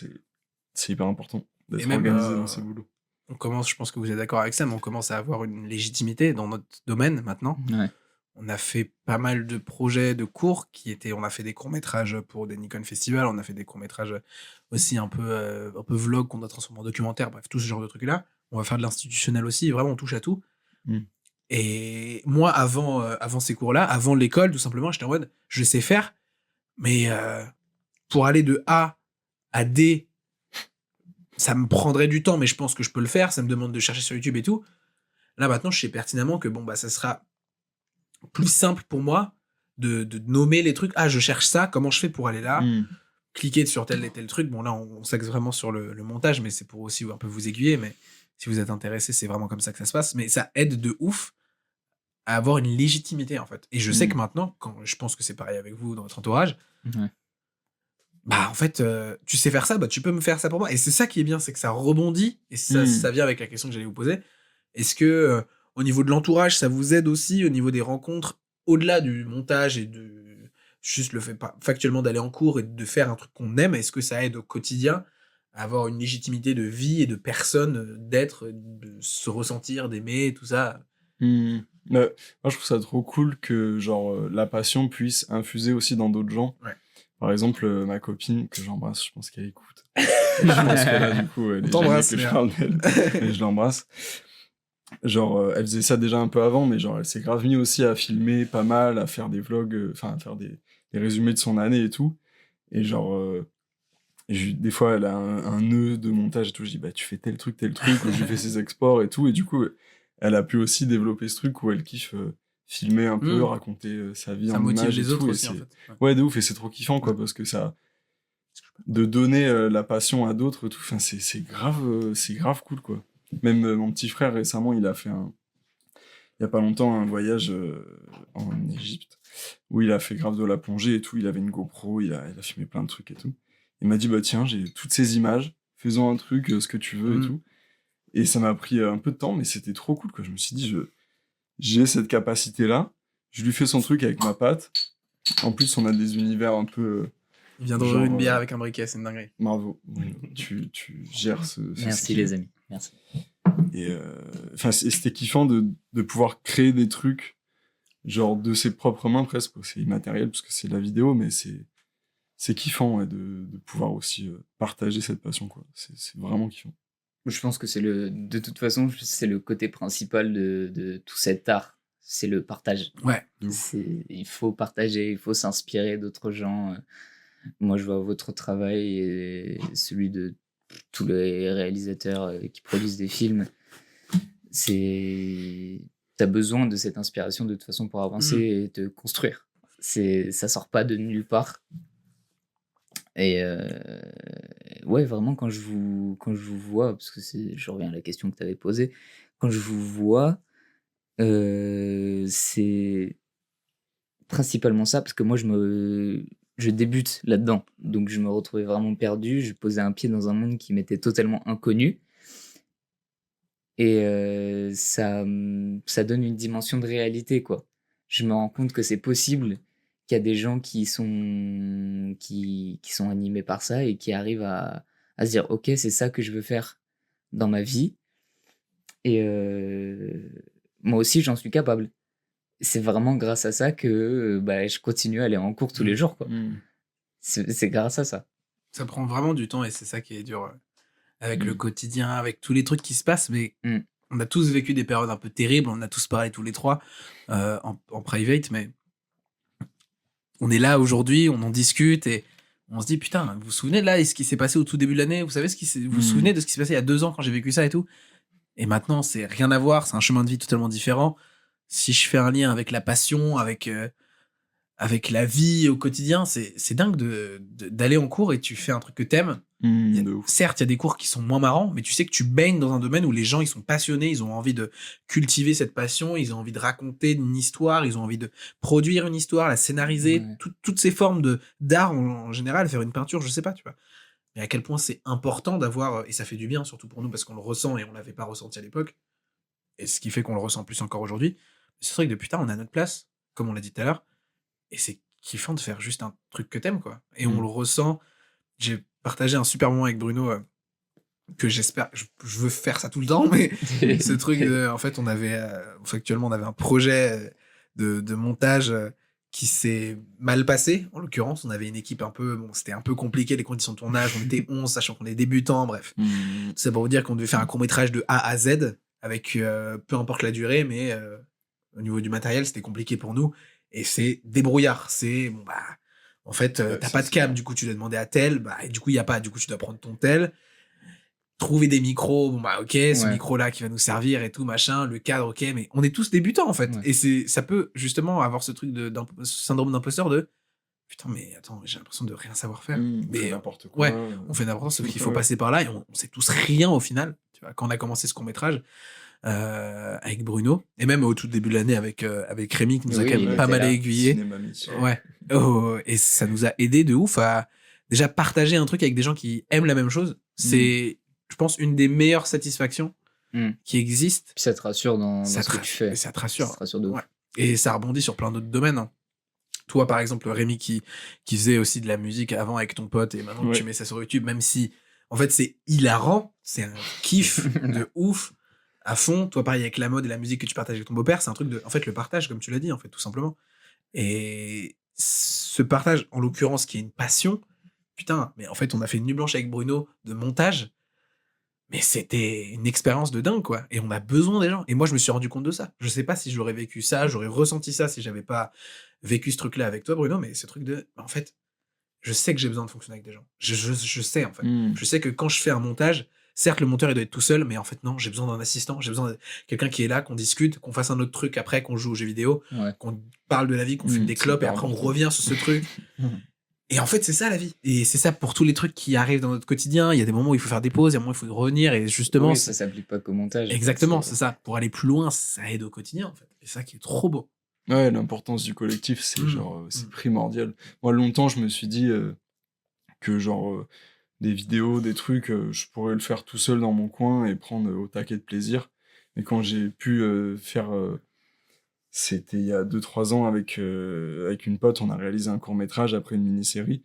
c'est hyper important Et d'être même, organisé dans ses boulots. on commence, je pense que vous êtes d'accord avec ça, mais on commence à avoir une légitimité dans notre domaine maintenant. Ouais. On a fait pas mal de projets de cours on a fait des courts-métrages pour des Nikon Festival, on a fait des courts-métrages aussi un peu vlog qu'on a transformé en documentaire, bref, tout ce genre de trucs-là. On va faire de l'institutionnel aussi, vraiment, on touche à tout. Mm. Et moi, avant ces cours-là, avant l'école, tout simplement, j'étais en mode, je sais faire, mais pour aller de A à D, ça me prendrait du temps, mais je pense que je peux le faire, ça me demande de chercher sur YouTube et tout. Là, maintenant, je sais pertinemment que bon, bah, ça sera plus simple pour moi de nommer les trucs. Ah, je cherche ça, comment je fais pour aller là Mm. Cliquer sur tel et tel truc. Bon, là, on s'axe vraiment sur le montage, mais c'est pour aussi un peu vous aiguiller. Mais si vous êtes intéressé, c'est vraiment comme ça que ça se passe. Mais ça aide de ouf à avoir une légitimité, en fait. Et je sais Mm. que maintenant, quand je pense que c'est pareil avec vous dans votre entourage, Ouais. bah en fait, tu sais faire ça, bah tu peux me faire ça pour moi. Et c'est ça qui est bien, c'est que ça rebondit. Et ça, Mm. ça vient avec la question que j'allais vous poser. Est-ce que au niveau de l'entourage, ça vous aide aussi au niveau des rencontres, au-delà du montage et de juste le fait factuellement d'aller en cours et de faire un truc qu'on aime, est-ce que ça aide au quotidien à avoir une légitimité de vie et de personne, d'être, de se ressentir, d'aimer, tout ça? Mm. Moi, je trouve ça trop cool que genre la passion puisse infuser aussi dans d'autres gens. Ouais. Par exemple, ma copine, que j'embrasse, je pense qu'elle écoute. Je pense que là, du coup, elle On est t'embrasse, gênée que je merde. parle d'elle, et je l'embrasse. Genre, elle faisait ça déjà un peu avant, mais genre, elle s'est grave mise aussi à filmer pas mal, à faire des vlogs, enfin, à faire des résumés de son année et tout. Et genre, des fois, elle a un nœud de montage et tout. Je dis, bah, tu fais tel truc, ou je lui fais ses exports et tout. Et du coup, elle a pu aussi développer ce truc où elle kiffe filmer un peu, Mm. raconter sa vie Ça en motive images et les autres tout. Et aussi, en c'est, fait. Ouais. ouais, de ouf, et c'est trop kiffant, quoi, parce que ça, de donner la passion à d'autres, tout, enfin, c'est grave cool, quoi. Même mon petit frère, récemment, il a fait il y a pas longtemps, un voyage en Égypte, où il a fait grave de la plongée et tout. Il avait une GoPro, il a filmé plein de trucs et tout. Il m'a dit, bah tiens, j'ai toutes ces images, faisons un truc, ce que tu veux et Mm. tout. Et ça m'a pris un peu de temps, mais c'était trop cool, quoi. Je me suis dit, j'ai cette capacité-là, je lui fais son truc avec ma patte. En plus, on a des univers un peu Il vient d'ouvrir une genre bière avec un briquet, c'est une dinguerie. Bravo. Tu gères ce Merci skill. les amis, merci. Et enfin, c'était kiffant de pouvoir créer des trucs genre de ses propres mains presque. C'est immatériel parce que c'est de la vidéo, mais c'est kiffant, ouais, de pouvoir aussi partager cette passion, quoi. C'est vraiment kiffant. Je pense que de toute façon, c'est le côté principal de tout cet art, c'est le partage. Ouais. De ouf. Il faut partager, il faut s'inspirer d'autres gens. Moi, je vois votre travail et celui de tous les réalisateurs qui produisent des films. T'as besoin de cette inspiration de toute façon pour avancer et te construire. Ça sort pas de nulle part. Et ouais, vraiment, quand je vous vois, parce que je reviens à la question que tu avais posée, quand je vous vois, c'est principalement ça, parce que moi, je débute là-dedans. Donc, je me retrouvais vraiment perdu. Je posais un pied dans un monde qui m'était totalement inconnu. Et ça donne une dimension de réalité, quoi. Je me rends compte que c'est possible, qu'il y a des gens qui sont animés par ça et qui arrivent à se dire ok, c'est ça que je veux faire dans ma vie, et moi aussi j'en suis capable. C'est vraiment grâce à ça que bah, je continue à aller en cours tous les jours, quoi. C'est grâce à ça. Ça prend vraiment du temps et c'est ça qui est dur avec le Mm. quotidien, avec tous les trucs qui se passent. Mais Mm. on a tous vécu des périodes un peu terribles. On a tous parlé tous les trois en private, mais on est là aujourd'hui, on en discute et on se dit putain, vous vous souvenez de là et ce qui s'est passé au tout début de l'année? Vous savez vous vous souvenez de ce qui s'est passé il y a 2 ans quand j'ai vécu ça et tout? Et maintenant, c'est rien à voir. C'est un chemin de vie totalement différent. Si je fais un lien avec la passion, avec la vie au quotidien, c'est dingue d'aller en cours et tu fais un truc que t'aimes. De ouf. Certes, il y a des cours qui sont moins marrants, mais tu sais que tu baignes dans un domaine où les gens ils sont passionnés, ils ont envie de cultiver cette passion, ils ont envie de raconter une histoire, ils ont envie de produire une histoire, la scénariser, Ouais. toutes ces formes d'art en général, faire une peinture, je sais pas, tu vois. Mais à quel point c'est important d'avoir, et ça fait du bien surtout pour nous parce qu'on le ressent et on l'avait pas ressenti à l'époque, et ce qui fait qu'on le ressent plus encore aujourd'hui. C'est vrai que de putain, on a notre place, comme on l'a dit tout à l'heure, et c'est kiffant de faire juste un truc que t'aimes, quoi. Et on le ressent. J'ai partagé un super moment avec Bruno que j'espère. Je veux faire ça tout le temps, mais ce truc, en fait, factuellement, on avait un projet de montage qui s'est mal passé. En l'occurrence, on avait une équipe un peu. Bon, c'était un peu compliqué les conditions de tournage. On était 11, sachant qu'on est débutants, bref. C'est pour vous dire qu'on devait faire un court-métrage de A à Z, avec peu importe la durée, mais au niveau du matériel, c'était compliqué pour nous. Et c'est débrouillard. C'est, bon, bah, en fait, t'as pas de cam, du coup, tu dois demander à tel, bah, et du coup, il y a pas, du coup, tu dois prendre ton tel. Trouver des micros, bon, bah, ok, ce micro-là qui va nous servir et tout, machin, le cadre, ok, mais on est tous débutants, en fait. Ouais. Et ça peut, justement, avoir ce truc ce syndrome d'imposteur de, putain, mais attends, j'ai l'impression de rien savoir faire. On Mais fait n'importe quoi. ouais, on fait n'importe quoi, sauf qu'il faut Ouais. passer par là et on sait tous rien au final. Tu vois, quand on a commencé ce court-métrage, avec Bruno, et même au tout début de l'année avec Rémi, qui nous a Oui, quand il même pas était mal là. aiguillé. Cinéma Mission. Ouais. Oh, et ça nous a aidé de ouf à déjà partager un truc avec des gens qui aiment la même chose. C'est, je pense, une des meilleures satisfactions qui existent. Puis ça te rassure dans Ça ce que tu fais. Ça te rassure. Ça te rassure de ouf. Ouais. Et ça rebondit sur plein d'autres domaines. Hein. Toi, par exemple, Rémi, qui faisait aussi de la musique avant avec ton pote, et maintenant que tu mets ça sur YouTube, même si, en fait, c'est hilarant, c'est un kiff de ouf, à fond. Toi, pareil, avec la mode et la musique que tu partages avec ton beau-père, c'est un truc de, en fait, le partage, comme tu l'as dit, en fait, tout simplement. Et ce partage, en l'occurrence, qui est une passion, putain, mais en fait, on a fait une nuit blanche avec Bruno de montage, mais c'était une expérience de dingue, quoi. Et on a besoin des gens. Et moi, je me suis rendu compte de ça. Je sais pas si j'aurais vécu ça, j'aurais ressenti ça si j'avais pas vécu ce truc-là avec toi, Bruno, mais ce truc de, en fait, je sais que j'ai besoin de fonctionner avec des gens. Je sais, en fait. Je sais que quand je fais un montage, certes, le monteur, il doit être tout seul, mais en fait, non, j'ai besoin d'un assistant, j'ai besoin de quelqu'un qui est là, qu'on discute, qu'on fasse un autre truc après, qu'on joue aux jeux vidéo, qu'on parle de la vie, qu'on fume des clopes, et après, on revient sur ce truc. Et en fait, c'est ça la vie. Et c'est ça pour tous les trucs qui arrivent dans notre quotidien. Il y a des moments où il faut faire des pauses, il y a des moments où il faut revenir, et justement. Oui, ça s'applique pas qu'au montage. Exactement, c'est ça. Pour aller plus loin, ça aide au quotidien, en fait. Et ça qui est trop beau. Ouais, l'importance du collectif, c'est c'est primordial. Moi, longtemps, je me suis dit que des vidéos, des trucs, je pourrais le faire tout seul dans mon coin et prendre au taquet de plaisir. Mais quand j'ai pu faire... c'était il y a 2-3 ans avec une pote, on a réalisé un court-métrage après une mini-série.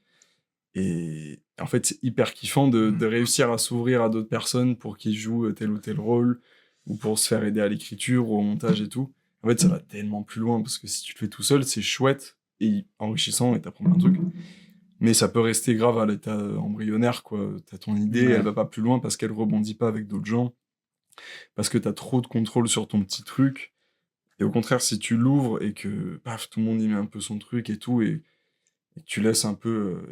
Et en fait, c'est hyper kiffant de réussir à s'ouvrir à d'autres personnes pour qu'ils jouent tel ou tel rôle, ou pour se faire aider à l'écriture ou au montage et tout. En fait, ça va tellement plus loin, parce que si tu le fais tout seul, c'est chouette et enrichissant et t'apprends plein de trucs. Mais ça peut rester grave à l'état embryonnaire, quoi. T'as ton idée, elle va pas plus loin parce qu'elle rebondit pas avec d'autres gens, parce que t'as trop de contrôle sur ton petit truc. Et au contraire, si tu l'ouvres et que paf, tout le monde y met un peu son truc et tout, et tu laisses un peu,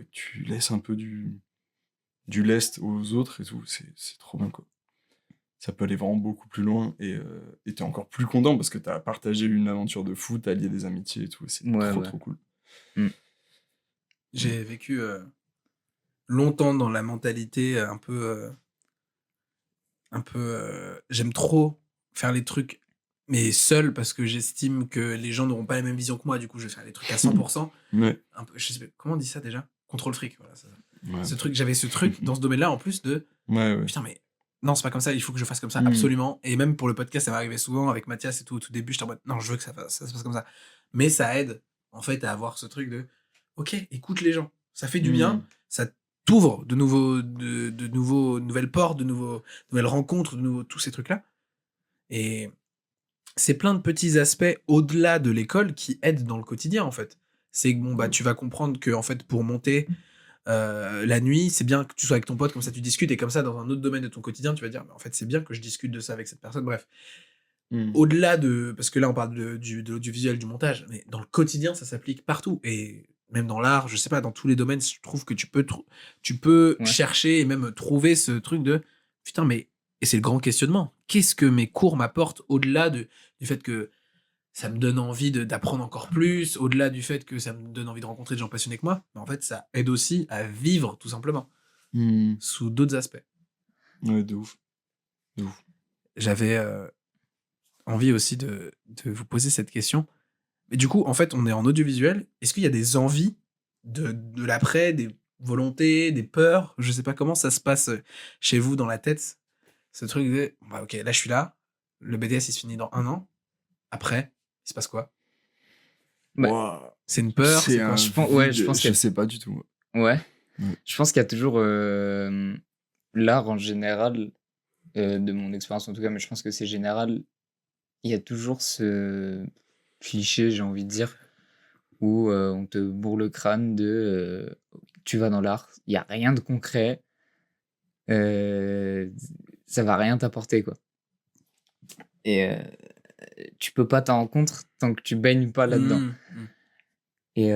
du lest aux autres et tout, c'est trop bien, quoi. Ça peut aller vraiment beaucoup plus loin et t'es encore plus content parce que t'as partagé une aventure de fou, t'as lié des amitiés et tout, et c'est trop cool. J'ai vécu longtemps dans la mentalité un peu j'aime trop faire les trucs mais seul parce que j'estime que les gens n'auront pas la même vision que moi, du coup je vais faire les trucs à 100%. Un peu, je sais pas, comment on dit ça déjà, contrôle fric, voilà, ça. J'avais ce truc dans ce domaine-là en plus de putain, mais non, c'est pas comme ça, il faut que je fasse comme ça, absolument. Et même pour le podcast, ça m'arrivait souvent avec Mathias et tout, au tout début, j'étais en mode non, je veux que ça se passe comme ça. Mais ça aide en fait à avoir ce truc de ok, écoute les gens, ça fait du bien, ça t'ouvre de nouvelles portes, de nouvelles rencontres, de nouveaux tous ces trucs-là. Et c'est plein de petits aspects au-delà de l'école qui aident dans le quotidien, en fait. C'est que bon, bah, tu vas comprendre que, en fait, pour monter la nuit, c'est bien que tu sois avec ton pote, comme ça tu discutes, et comme ça, dans un autre domaine de ton quotidien, tu vas dire, mais en fait, c'est bien que je discute de ça avec cette personne. Bref. Au-delà de. Parce que là, on parle de l'audiovisuel, du montage, mais dans le quotidien, ça s'applique partout. Et même dans l'art, je sais pas, dans tous les domaines, je trouve que tu peux chercher et même trouver ce truc de putain, mais. Et c'est le grand questionnement. Qu'est-ce que mes cours m'apportent au-delà du fait que ça me donne envie d'apprendre encore plus, au-delà du fait que ça me donne envie de rencontrer des gens passionnés que moi, mais en fait, ça aide aussi à vivre, tout simplement, sous d'autres aspects. Ouais, de ouf. J'avais envie aussi de vous poser cette question. Mais du coup, en fait, on est en audiovisuel. Est-ce qu'il y a des envies de l'après, des volontés, des peurs? Je sais pas comment ça se passe chez vous dans la tête. Ce truc de, bah, ok, là je suis là, le BDS il se finit dans 1 an. Après, il se passe quoi? C'est une peur? C'est un je pense je sais pas du tout. Ouais. Je pense qu'il y a toujours l'art en général, de mon expérience en tout cas, mais je pense que c'est général. Il y a toujours ce cliché, j'ai envie de dire, où on te bourre le crâne de tu vas dans l'art, il n'y a rien de concret, ça va rien t'apporter, quoi. Et tu peux pas t'en rendre compte tant que tu baignes pas là-dedans. Et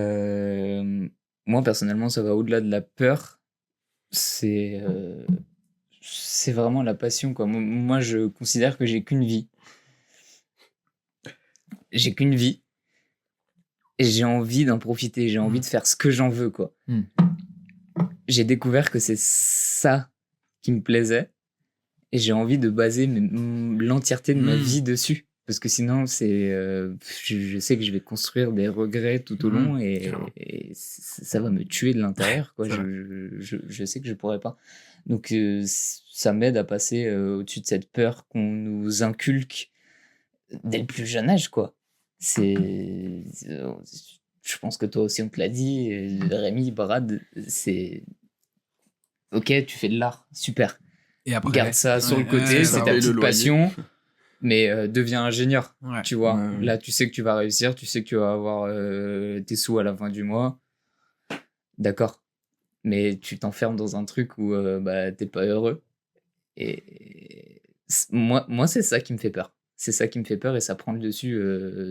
moi, personnellement, ça va au-delà de la peur. C'est vraiment la passion, quoi. Moi, je considère que j'ai qu'une vie. J'ai qu'une vie. Et j'ai envie d'en profiter. J'ai envie de faire ce que j'en veux, quoi. J'ai découvert que c'est ça qui me plaisait. et j'ai envie de baser l'entièreté de ma vie dessus. Parce que sinon, je sais que je vais construire des regrets tout au long et ça va me tuer de l'intérieur, quoi. Je sais que je pourrais pas. Donc, ça m'aide à passer au-dessus de cette peur qu'on nous inculque dès le plus jeune âge, quoi. Je pense que toi aussi, on te l'a dit, Rémi, Brad, c'est... Ok, tu fais de l'art, super. Et après, garde ça sur le côté, c'est ta petite passion, mais deviens ingénieur, tu vois. Ouais. Là, tu sais que tu vas réussir, tu sais que tu vas avoir tes sous à la fin du mois. D'accord. Mais tu t'enfermes dans un truc où t'es pas heureux. Et moi, c'est ça qui me fait peur. C'est ça qui me fait peur et ça prend le dessus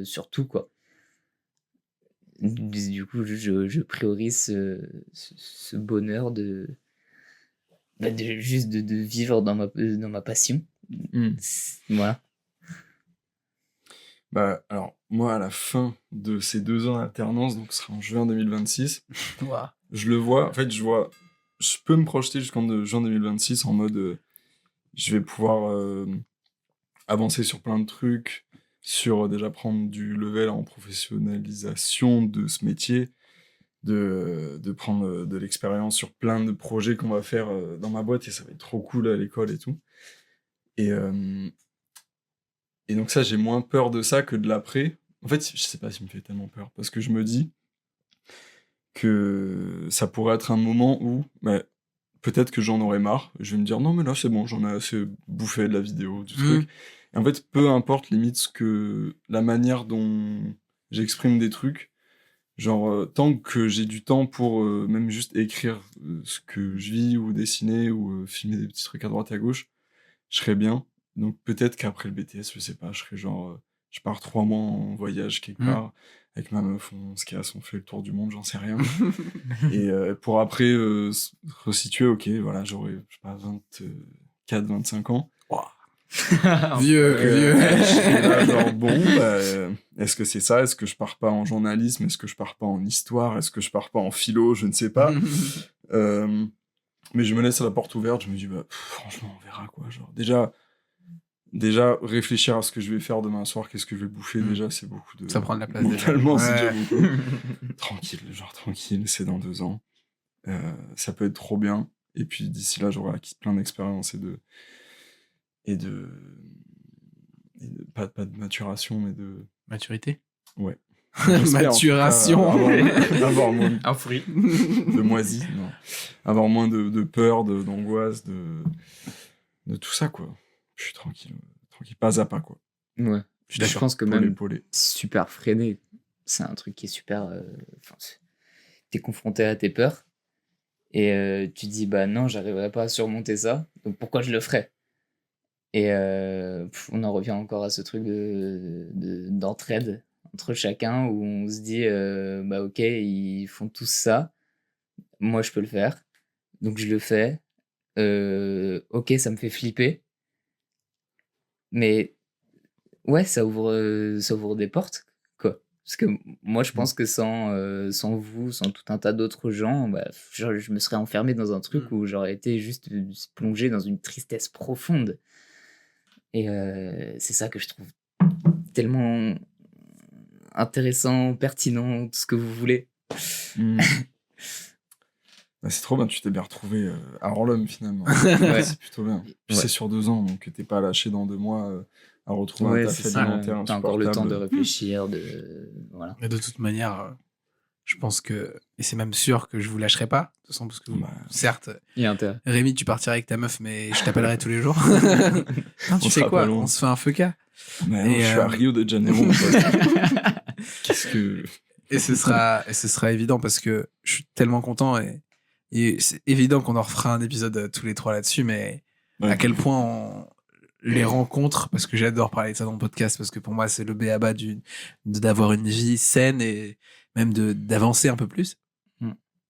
sur tout, quoi. Du coup, je priorise ce bonheur juste de vivre dans ma passion. Voilà. Bah, alors, moi, à la fin de ces 2 ans d'alternance, donc ce sera en juin 2026, je le vois, en fait, je peux me projeter jusqu'en juin 2026 en mode, je vais pouvoir avancer sur plein de trucs, sur déjà prendre du level en professionnalisation de ce métier, de prendre de l'expérience sur plein de projets qu'on va faire dans ma boîte, et ça va être trop cool à l'école et tout. Et donc ça, j'ai moins peur de ça que de l'après. En fait, je sais pas si me fait tellement peur, parce que je me dis que ça pourrait être un moment où peut-être que j'en aurais marre. Je vais me dire, non mais là c'est bon, j'en ai assez bouffé de la vidéo, du truc. Et en fait, peu importe limite la manière dont j'exprime des trucs, genre tant que j'ai du temps pour même juste écrire ce que je vis, ou dessiner, ou filmer des petits trucs à droite et à gauche, je serais bien. Donc peut-être qu'après le BTS, je sais pas, je serais genre, je pars 3 mois en voyage quelque part, avec ma meuf, on se casse, on fait le tour du monde, j'en sais rien. Et pour après se resituer, ok, voilà, j'aurais, je sais pas, 24, 25 ans. Wow. vieux. Je serais là, genre, bon, est-ce que c'est ça? Est-ce que je pars pas en journalisme? Est-ce que je pars pas en histoire? Est-ce que je pars pas en philo? Je ne sais pas. Mais je me laisse la porte ouverte, je me dis, franchement, on verra, quoi. Genre, déjà, réfléchir à ce que je vais faire demain soir, qu'est-ce que je vais bouffer, déjà, c'est beaucoup de... Ça prend de la place, mentalement, c'est déjà beaucoup. Tranquille, c'est dans 2 ans. Ça peut être trop bien. Et puis, d'ici là, j'aurai acquis plein d'expérience pas de maturation, mais de... Maturité? Ouais. Maturation. Avoir moins un fruit. De moisi, non. Avoir moins de peur, d'angoisse, de tout ça, quoi. Je suis tranquille, pas à pas, quoi. Ouais. Je pense que même épaulé. super freiné, c'est un truc qui est super... t'es confronté à tes peurs et tu dis, bah non, j'arriverai pas à surmonter ça, donc pourquoi je le ferais? Et on en revient encore à ce truc d'entraide entre chacun, où on se dit, bah ok, ils font tous ça, moi je peux le faire, donc je le fais. Ok, ça me fait flipper, mais ouais, ça ouvre des portes, quoi. Parce que moi, je pense que sans vous, sans tout un tas d'autres gens, je me serais enfermé dans un truc où j'aurais été juste plongé dans une tristesse profonde. Et c'est ça que je trouve tellement intéressant, pertinent, tout ce que vous voulez. C'est trop bien, tu t'es bien retrouvé à Harlem, finalement. Ouais. C'est plutôt bien. Puis c'est sur 2 ans, donc t'es pas lâché dans 2 mois à retrouver un taf alimentaire. T'as encore le temps de réfléchir, voilà. Mais de toute manière, je pense que, et c'est même sûr que je vous lâcherai pas, de toute façon, parce que certes, il y a intérêt. Rémi, tu partiras avec ta meuf, mais je t'appellerai tous les jours. Non, tu sais quoi, on se fait un feuca. Je suis à Rio de Janeiro. Qu'est-ce que... Et ce sera évident, parce que je suis tellement content, et c'est évident qu'on en refera un épisode tous les 3 là-dessus, mais à quel point les rencontres, parce que j'adore parler de ça dans le podcast, parce que pour moi c'est le b.a.-ba d'avoir une vie saine et même d'avancer un peu plus.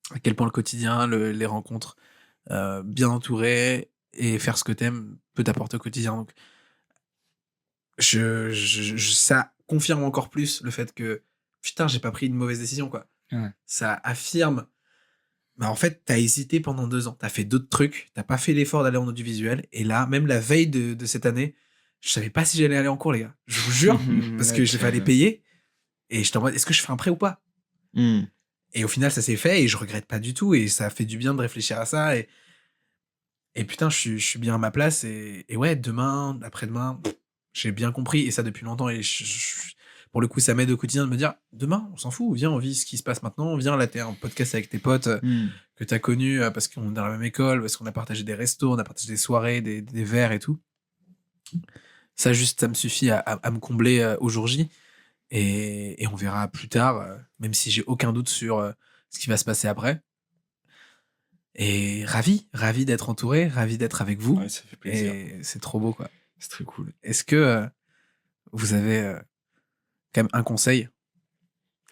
À quel point le quotidien, les rencontres bien entourées et faire ce que t'aimes peut t'apporter au quotidien. Donc ça confirme encore plus le fait que putain, j'ai pas pris une mauvaise décision, quoi. Ouais. Ça affirme bah en fait, t'as hésité pendant 2 ans. T'as fait d'autres trucs. T'as pas fait l'effort d'aller en audiovisuel. Et là, même la veille de cette année, je savais pas si j'allais aller en cours, les gars. Je vous jure, parce que je vais aller payer. Et j'étais en mode, est-ce que je fais un prêt ou pas? Hmm. Et au final, ça s'est fait et je regrette pas du tout. Et ça a fait du bien de réfléchir à ça. Et putain, je suis bien à ma place. Et ouais, demain, après-demain, j'ai bien compris. Et ça depuis longtemps. Et pour le coup, ça m'aide au quotidien de me dire, demain, on s'en fout. Viens, on vit ce qui se passe maintenant. Viens, là, t'es en podcast avec tes potes que t'as connus parce qu'on est dans la même école, parce qu'on a partagé des restos, on a partagé des soirées, des verres et tout. Ça, juste, ça me suffit à me combler au jour J. Et on verra plus tard, même si j'ai aucun doute sur ce qui va se passer après. Et ravi d'être entouré, ravi d'être avec vous. Ouais, ça fait plaisir. Et c'est trop beau, quoi. C'est très cool. Est-ce que vous avez quand même un conseil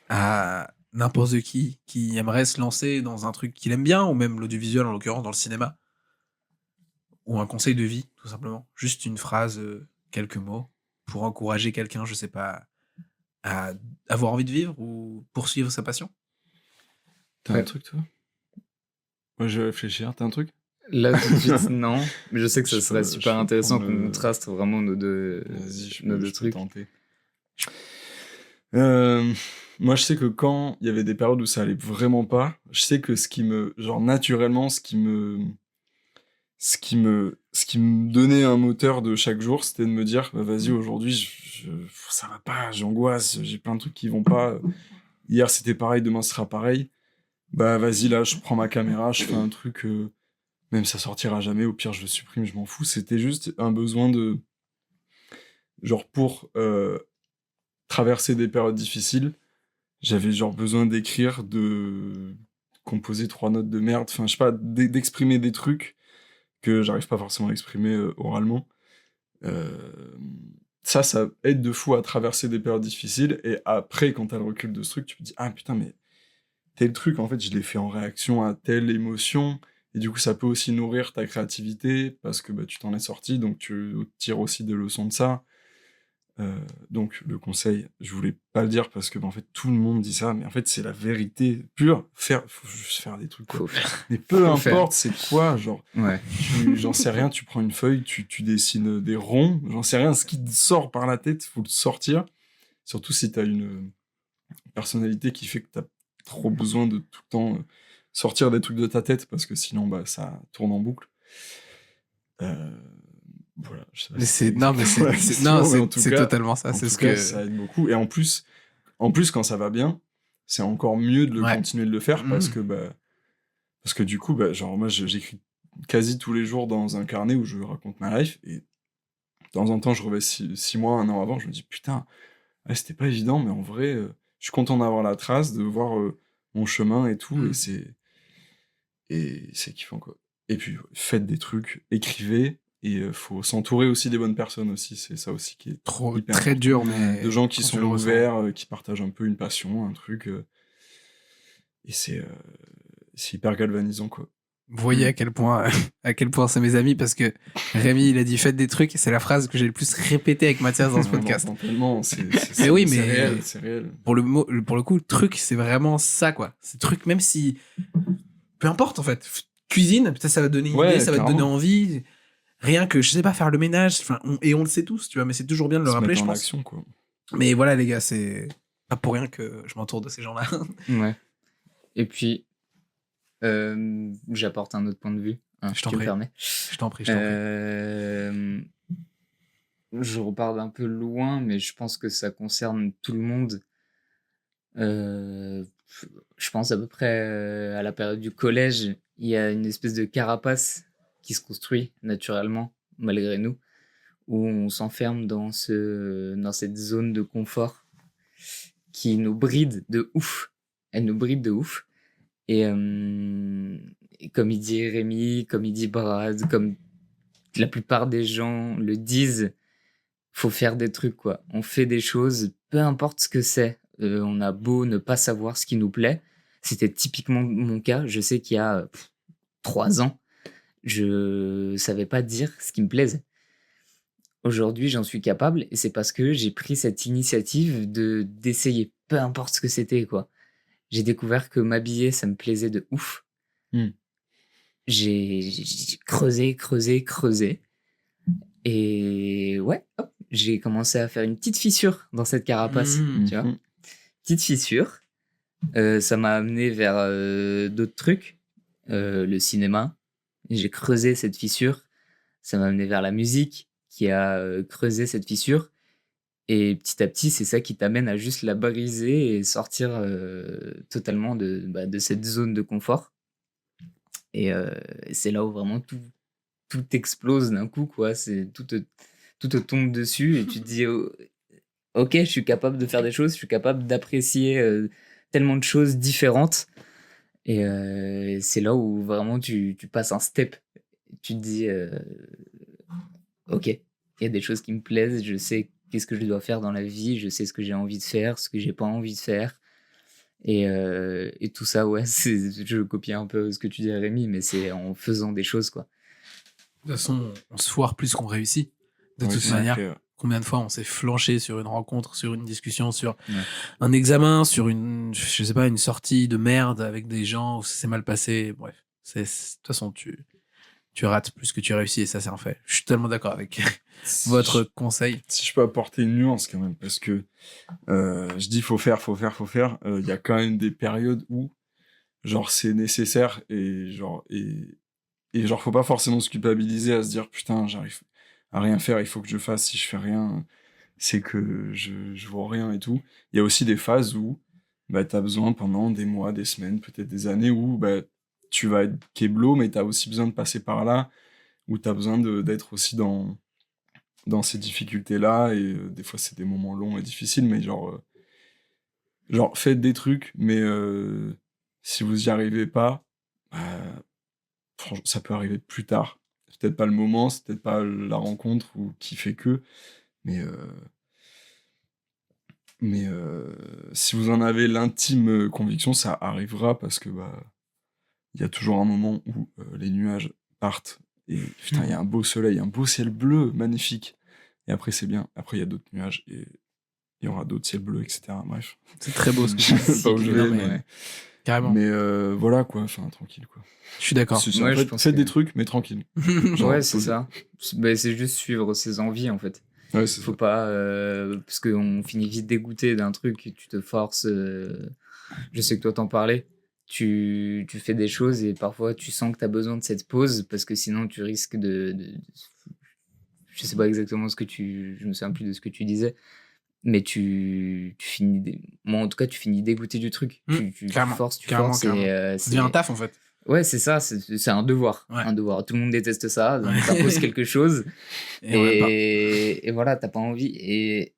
à n'importe qui aimerait se lancer dans un truc qu'il aime bien, ou même l'audiovisuel, en l'occurrence, dans le cinéma? Ou un conseil de vie, tout simplement. Juste une phrase, quelques mots, pour encourager quelqu'un, je sais pas, à avoir envie de vivre ou poursuivre sa passion? T'as un truc, toi? Moi, je vais réfléchir. T'as un truc? Là, tout de suite, non. Mais je sais que ça Je serait peux- super je peux intéressant prendre qu'on le- contraste vraiment nos deux, Vas-y, je nos peux, deux je peux trucs. tenter. Moi, je sais que quand il y avait des périodes où ça allait vraiment pas, je sais que genre naturellement, ce qui me donnait un moteur de chaque jour, c'était de me dire, bah, vas-y, aujourd'hui, ça va pas, j'angoisse, j'ai plein de trucs qui vont pas. Hier, c'était pareil, demain, ce sera pareil. Bah, vas-y, là, je prends ma caméra, je fais un truc, même ça sortira jamais, au pire, je le supprime, je m'en fous. C'était juste un besoin de, genre, pour traverser des périodes difficiles, j'avais genre besoin d'écrire, de composer 3 notes de merde, enfin, je sais pas, d'exprimer des trucs que j'arrive pas forcément à exprimer oralement. Euh, ça aide de fou à traverser des périodes difficiles. Et après, quand t'as le recul de ce truc, tu te dis, ah putain, mais tel truc, en fait, je l'ai fait en réaction à telle émotion. Et du coup, ça peut aussi nourrir ta créativité parce que bah, tu t'en es sorti, donc tu tires aussi des leçons de ça. Donc, le conseil, je voulais pas le dire parce que bah, en fait, tout le monde dit ça, mais en fait, c'est la vérité pure. Faut juste faire des trucs, quoi. Faut faire. Mais peu Faut faire. importe c'est quoi, genre, Ouais. j'en sais rien, tu prends une feuille, tu dessines des ronds, j'en sais rien, ce qui te sort par la tête, faut le sortir. Surtout si t'as une personnalité qui fait que t'as trop besoin de tout le temps sortir des trucs de ta tête parce que sinon, bah, ça tourne en boucle. Voilà, je sais pas Mais si c'est non, mais exactement la c'est question, non, mais en tout c'est cas, totalement ça. en C'est tout ce cas, que ça aide beaucoup. Et en plus, quand ça va bien, c'est encore mieux de Ouais. continuer de le faire parce Mhm. que parce que du coup, bah, genre moi, j'écris quasi tous les jours dans un carnet où je raconte ma life et de temps en temps, je reviens 6 mois, un an avant, je me dis putain, ouais, c'était pas évident, mais en vrai, je suis content d'avoir la trace, de voir mon chemin et tout, Mhm. et c'est kiffant quoi. Et puis faites des trucs, écrivez. Et faut s'entourer aussi des bonnes personnes aussi, c'est ça aussi qui est Trop hyper très important. dur, mais De gens qui quand tu sont le ressens. ouverts, qui partagent un peu une passion, un truc. Et c'est hyper galvanisant, quoi. Vous voyez à quel point c'est mes amis, parce que Rémi, il a dit faites des trucs, et c'est la phrase que j'ai le plus répétée avec Mathias dans ce On podcast. entend tellement, Mais oui, c'est mais réel, c'est réel. pour le coup, truc, c'est vraiment ça, quoi. C'est truc, même si peu importe en fait. Cuisine, peut-être ça va te donner une Ouais, idée, ça va te donner carrément. envie. Rien que je sais pas faire le ménage, enfin, et on le sait tous, tu vois, mais c'est toujours bien de le Se rappeler, mettre je en pense. action, quoi. Mais voilà, les gars, c'est pas pour rien que je m'entoure de ces gens-là. Ouais. Et puis, j'apporte un autre point de vue, hein, Je si t'en tu me prie. permets. Je t'en prie, je t'en prie. Je repars d'un peu loin, mais je pense que ça concerne tout le monde. Je pense à peu près à la période du collège, il y a une espèce de carapace qui se construit naturellement, malgré nous, où on s'enferme dans cette zone de confort qui nous bride de ouf. Elle nous bride de ouf. Et comme il dit Rémi, comme il dit Brad, comme la plupart des gens le disent, faut faire des trucs, quoi. On fait des choses, peu importe ce que c'est. On a beau ne pas savoir ce qui nous plaît. C'était typiquement mon cas. Je sais qu'il y a 3 ans, je savais pas dire ce qui me plaisait. Aujourd'hui, j'en suis capable et c'est parce que j'ai pris cette initiative d'essayer, peu importe ce que c'était, quoi. J'ai découvert que m'habiller, ça me plaisait de ouf. Hmm. J'ai creusé. Et ouais, hop, j'ai commencé à faire une petite fissure dans cette carapace, tu vois. Mhm. Petite fissure. Ça m'a amené vers d'autres trucs. Le cinéma. J'ai creusé cette fissure. Ça m'a amené vers la musique qui a creusé cette fissure. Et petit à petit, c'est ça qui t'amène à juste la briser et sortir totalement de cette zone de confort. Et c'est là où vraiment tout explose d'un coup, quoi. Tout te tombe dessus et tu te dis, oh, ok, je suis capable de faire des choses, je suis capable d'apprécier tellement de choses différentes. Et c'est là où vraiment tu passes un step. Tu te dis, ok, il y a des choses qui me plaisent, je sais qu'est-ce que je dois faire dans la vie, je sais ce que j'ai envie de faire, ce que j'ai pas envie de faire. Et tout ça, ouais, je copie un peu ce que tu dis, Rémi, mais c'est en faisant des choses, quoi. De toute façon, on se foire plus qu'on réussit. De Ouais, toute c'est manière, clair. combien de fois on s'est flanché sur une rencontre, sur une discussion, sur Ouais. un examen, sur je sais pas, une sortie de merde avec des gens où ça s'est mal passé. Bref, de toute façon, tu rates plus que tu réussis et ça, c'est un fait. Je suis tellement d'accord avec votre conseil. Si je peux apporter une nuance quand même, parce que je dis faut faire, il y a quand même des périodes où genre c'est nécessaire et genre faut pas forcément se culpabiliser à se dire putain j'arrive à rien faire, il faut que je fasse, si je fais rien c'est que je vaux rien et tout. Il y a aussi des phases où bah, t'as besoin pendant des mois, des semaines, peut-être des années où bah, tu vas être kéblo mais t'as aussi besoin de passer par là, où t'as besoin d'être aussi dans ces difficultés-là, et des fois c'est des moments longs et difficiles, mais genre faites des trucs, mais si vous y arrivez pas, bah, franchement, ça peut arriver plus tard. C'est peut-être pas le moment, c'est peut-être pas la rencontre ou qui fait que, mais si vous en avez l'intime conviction, ça arrivera parce que bah il y a toujours un moment où les nuages partent et putain il y a un beau soleil, un beau ciel bleu magnifique. Et après c'est bien. Après il y a d'autres nuages et il y aura d'autres ciels bleus, etc. Bref. C'est très beau ce que Je tu dis. sais pas où je Non, vais, mais mais, carrément. mais moi quoi, enfin tranquille quoi. Je suis d'accord. C'est ça, Ouais, en je fait, pense faites que- des trucs, mais tranquille. Genre, Ouais, c'est posez. ça. C'est juste suivre ses envies, en fait. Ouais, c'est Faut ça. pas... parce qu'on finit vite dégoûté d'un truc, et tu te forces... je sais que toi t'en parlais. Tu fais des choses et parfois tu sens que tu as besoin de cette pause parce que sinon tu risques je sais pas exactement ce que je me souviens plus de ce que tu disais, mais tu finis moi en tout cas tu finis dégoûté du truc. Tu Carrément. forces Carrément. et Ça devient un taf en fait. ouais, c'est ça, c'est un devoir. Ouais. Un devoir. Tout le monde déteste ça, donc Ouais. t'imposes quelque chose Et on l'aime pas. et voilà, t'as pas envie. Et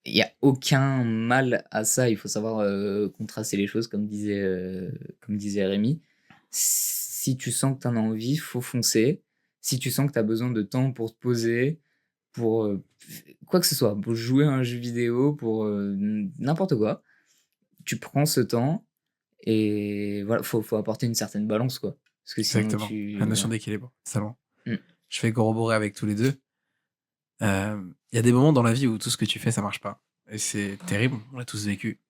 il y a aucun mal à ça. Il faut savoir contraster les choses, comme disait Rémi. Si tu sens que t'en as envie, faut foncer. Si tu sens que t'as besoin de temps pour te poser, pour quoi que ce soit, pour jouer à un jeu vidéo, pour n'importe quoi, tu prends ce temps. Et voilà, faut apporter une certaine balance, quoi. Parce que sinon, Exactement. La notion d'équilibre. Totalement. Mm. Je vais corroborer avec tous les deux. Il y a des moments dans la vie où tout ce que tu fais, ça marche pas. Et c'est terrible. On l'a tous vécu.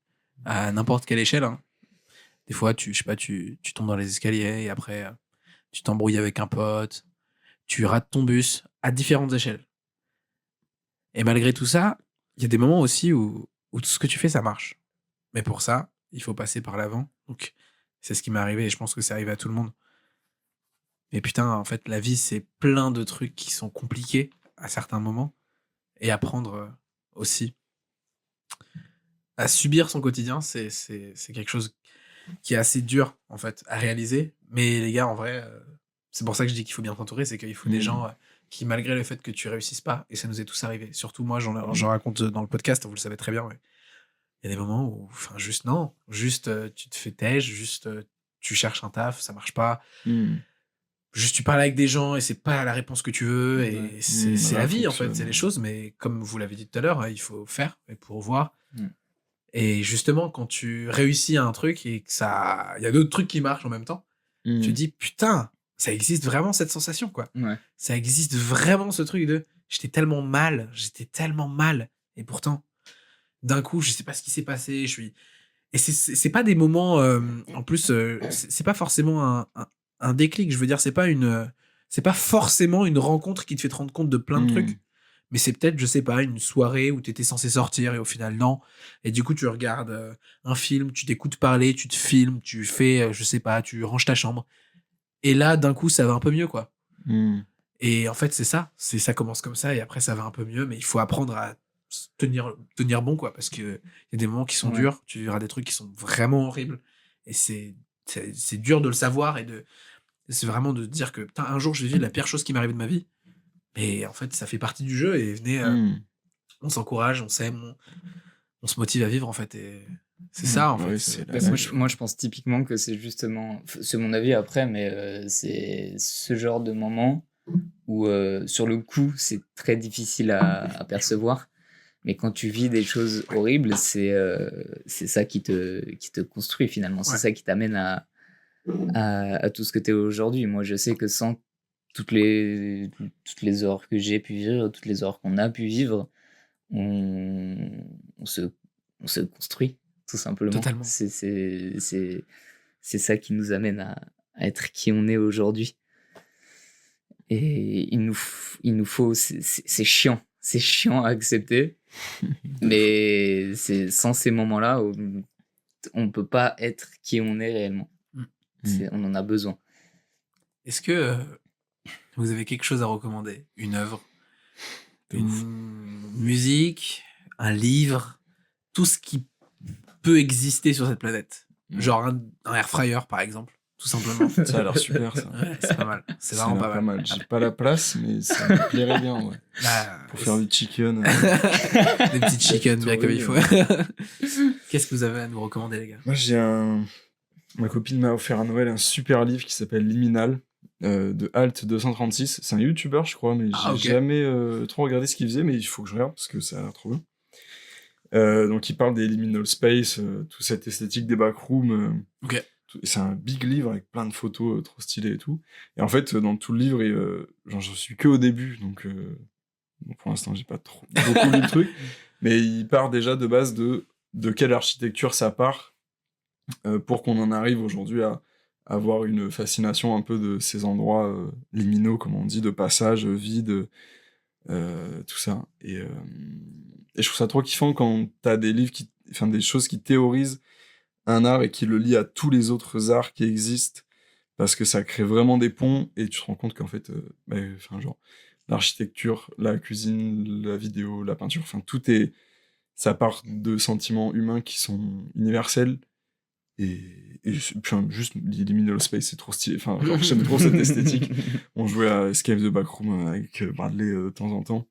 À n'importe quelle échelle. Hein. Des fois, je sais pas, tu tombes dans les escaliers et après, tu t'embrouilles avec un pote. Tu rates ton bus à différentes échelles. Et malgré tout ça, il y a des moments aussi où tout ce que tu fais, ça marche. Mais pour ça, il faut passer par l'avant. Donc, c'est ce qui m'est arrivé et je pense que c'est arrivé à tout le monde. Mais putain, en fait, la vie, c'est plein de trucs qui sont compliqués à certains moments. Et apprendre aussi à subir son quotidien, c'est quelque chose qui est assez dur, en fait, à réaliser. Mais les gars, en vrai, c'est pour ça que je dis qu'il faut bien t'entourer, c'est qu'il faut des gens qui, malgré le fait que tu réussisses pas, et ça nous est tous arrivé, surtout moi, j'en raconte dans le podcast, vous le savez très bien, ouais. Il y a des moments où, enfin, juste non, juste tu te fais têche, juste tu cherches un taf, ça marche pas. Juste tu parles avec des gens et c'est pas la réponse que tu veux, et Ouais. c'est la vie, en fait, fonctionne. c'est les choses, mais comme vous l'avez dit tout à l'heure, il faut faire et pour voir. Mm. Et justement, quand tu réussis à un truc et que il y a d'autres trucs qui marchent en même temps, tu te dis, putain, ça existe vraiment cette sensation, quoi. Ouais. Ça existe vraiment ce truc de j'étais tellement mal, et pourtant, d'un coup, je sais pas ce qui s'est passé, Et c'est pas des moments, en plus, c'est pas forcément un déclic. Je veux dire, c'est pas forcément une rencontre qui te fait te rendre compte de plein de trucs. Mais c'est peut-être, je sais pas, une soirée où t'étais censé sortir et au final, non. Et du coup, tu regardes un film, tu t'écoutes parler, tu te filmes, tu fais, je sais pas, tu ranges ta chambre. Et là, d'un coup, ça va un peu mieux, quoi. Et en fait, c'est ça. Ça commence comme ça et après, ça va un peu mieux. Mais il faut apprendre à tenir bon, quoi. Parce que il y a des moments qui sont Ouais. durs. Tu verras des trucs qui sont vraiment horribles. Et c'est dur de le savoir c'est vraiment de te dire que, putain, un jour, je vais vivre la pire chose qui m'est arrivée de ma vie. Mais en fait, ça fait partie du jeu et venez, on s'encourage, on s'aime, on se motive à vivre, en fait. Et c'est ça, en Ouais, fait. c'est Bah, moi, je pense typiquement que c'est justement, c'est mon avis après, mais c'est ce genre de moment où, sur le coup, c'est très difficile à percevoir. Mais quand tu vis des choses horribles, c'est ça qui te construit finalement. C'est Ouais. ça qui t'amène à tout ce que tu es aujourd'hui. Moi, je sais que sans toutes les horreurs que j'ai pu vivre, toutes les horreurs qu'on a pu vivre, on, on se, on se construit, tout simplement. Totalement. C'est ça qui nous amène à être qui on est aujourd'hui. Et il nous faut, c'est chiant. C'est chiant à accepter. Mais c'est sans ces moments-là, on peut pas être qui on est réellement. On en a besoin. Est-ce que vous avez quelque chose à recommander? Une œuvre, une musique, un livre, tout ce qui peut exister sur cette planète. Genre un air fryer, par exemple, tout simplement. Ça a l'air super, ça. Ouais, c'est pas mal. C'est Ça a vraiment l'air pas mal. J'ai pas la place, mais ça me plairait bien, ouais. Là, Pour faire du chicken. des petites chicken bien comme il faut. Yakitori, Qu'est-ce que vous avez à nous recommander, les gars? Moi, ma copine m'a offert à Noël un super livre qui s'appelle Liminal, de Alt236. C'est un youtubeur, je crois, mais j'ai ok. jamais trop regardé ce qu'il faisait, mais il faut que je regarde parce que ça a l'air trop bien. Donc, il parle des liminal space, toute cette esthétique des backrooms. Ok. Et c'est un big livre avec plein de photos trop stylées et tout. Et en fait, dans tout le livre, j'en suis que au début, donc bon, pour l'instant, j'ai pas beaucoup lu le truc. Mais il part déjà de base de quelle architecture ça part pour qu'on en arrive aujourd'hui à avoir une fascination un peu de ces endroits liminaux, comme on dit, de passage, vide, tout ça. Et je trouve ça trop kiffant quand t'as des livres des choses qui théorisent un art et qui le lie à tous les autres arts qui existent, parce que ça crée vraiment des ponts et tu te rends compte qu'en fait, genre, l'architecture, la cuisine, la vidéo, la peinture, ça part de sentiments humains qui sont universels. Et puis juste Liminal Space, c'est trop stylé. Enfin, genre, j'aime trop cette esthétique. On jouait à Escape the Backroom avec Bradley de temps en temps.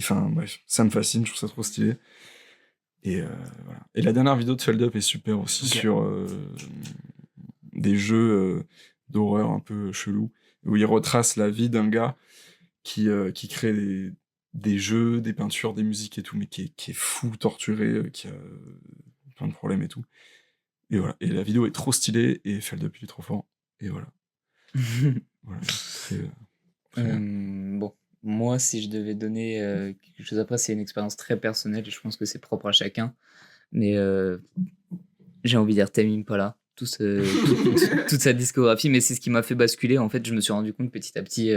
Enfin, bref, ça me fascine, je trouve ça trop stylé. Et voilà. Et la dernière vidéo de Feld Up est super aussi, sur des jeux d'horreur un peu chelous, où il retrace la vie d'un gars qui crée des jeux, des peintures, des musiques et tout, mais qui est fou, torturé, qui a plein de problèmes et tout. Et voilà. Et la vidéo est trop stylée, et Feld Up il est trop fort. Et voilà. Voilà. Bon, moi, si je devais donner quelque chose après, c'est une expérience très personnelle et je pense que c'est propre à chacun. Mais j'ai envie de dire Tame Impala, toute sa discographie, mais c'est ce qui m'a fait basculer. En fait, je me suis rendu compte petit à petit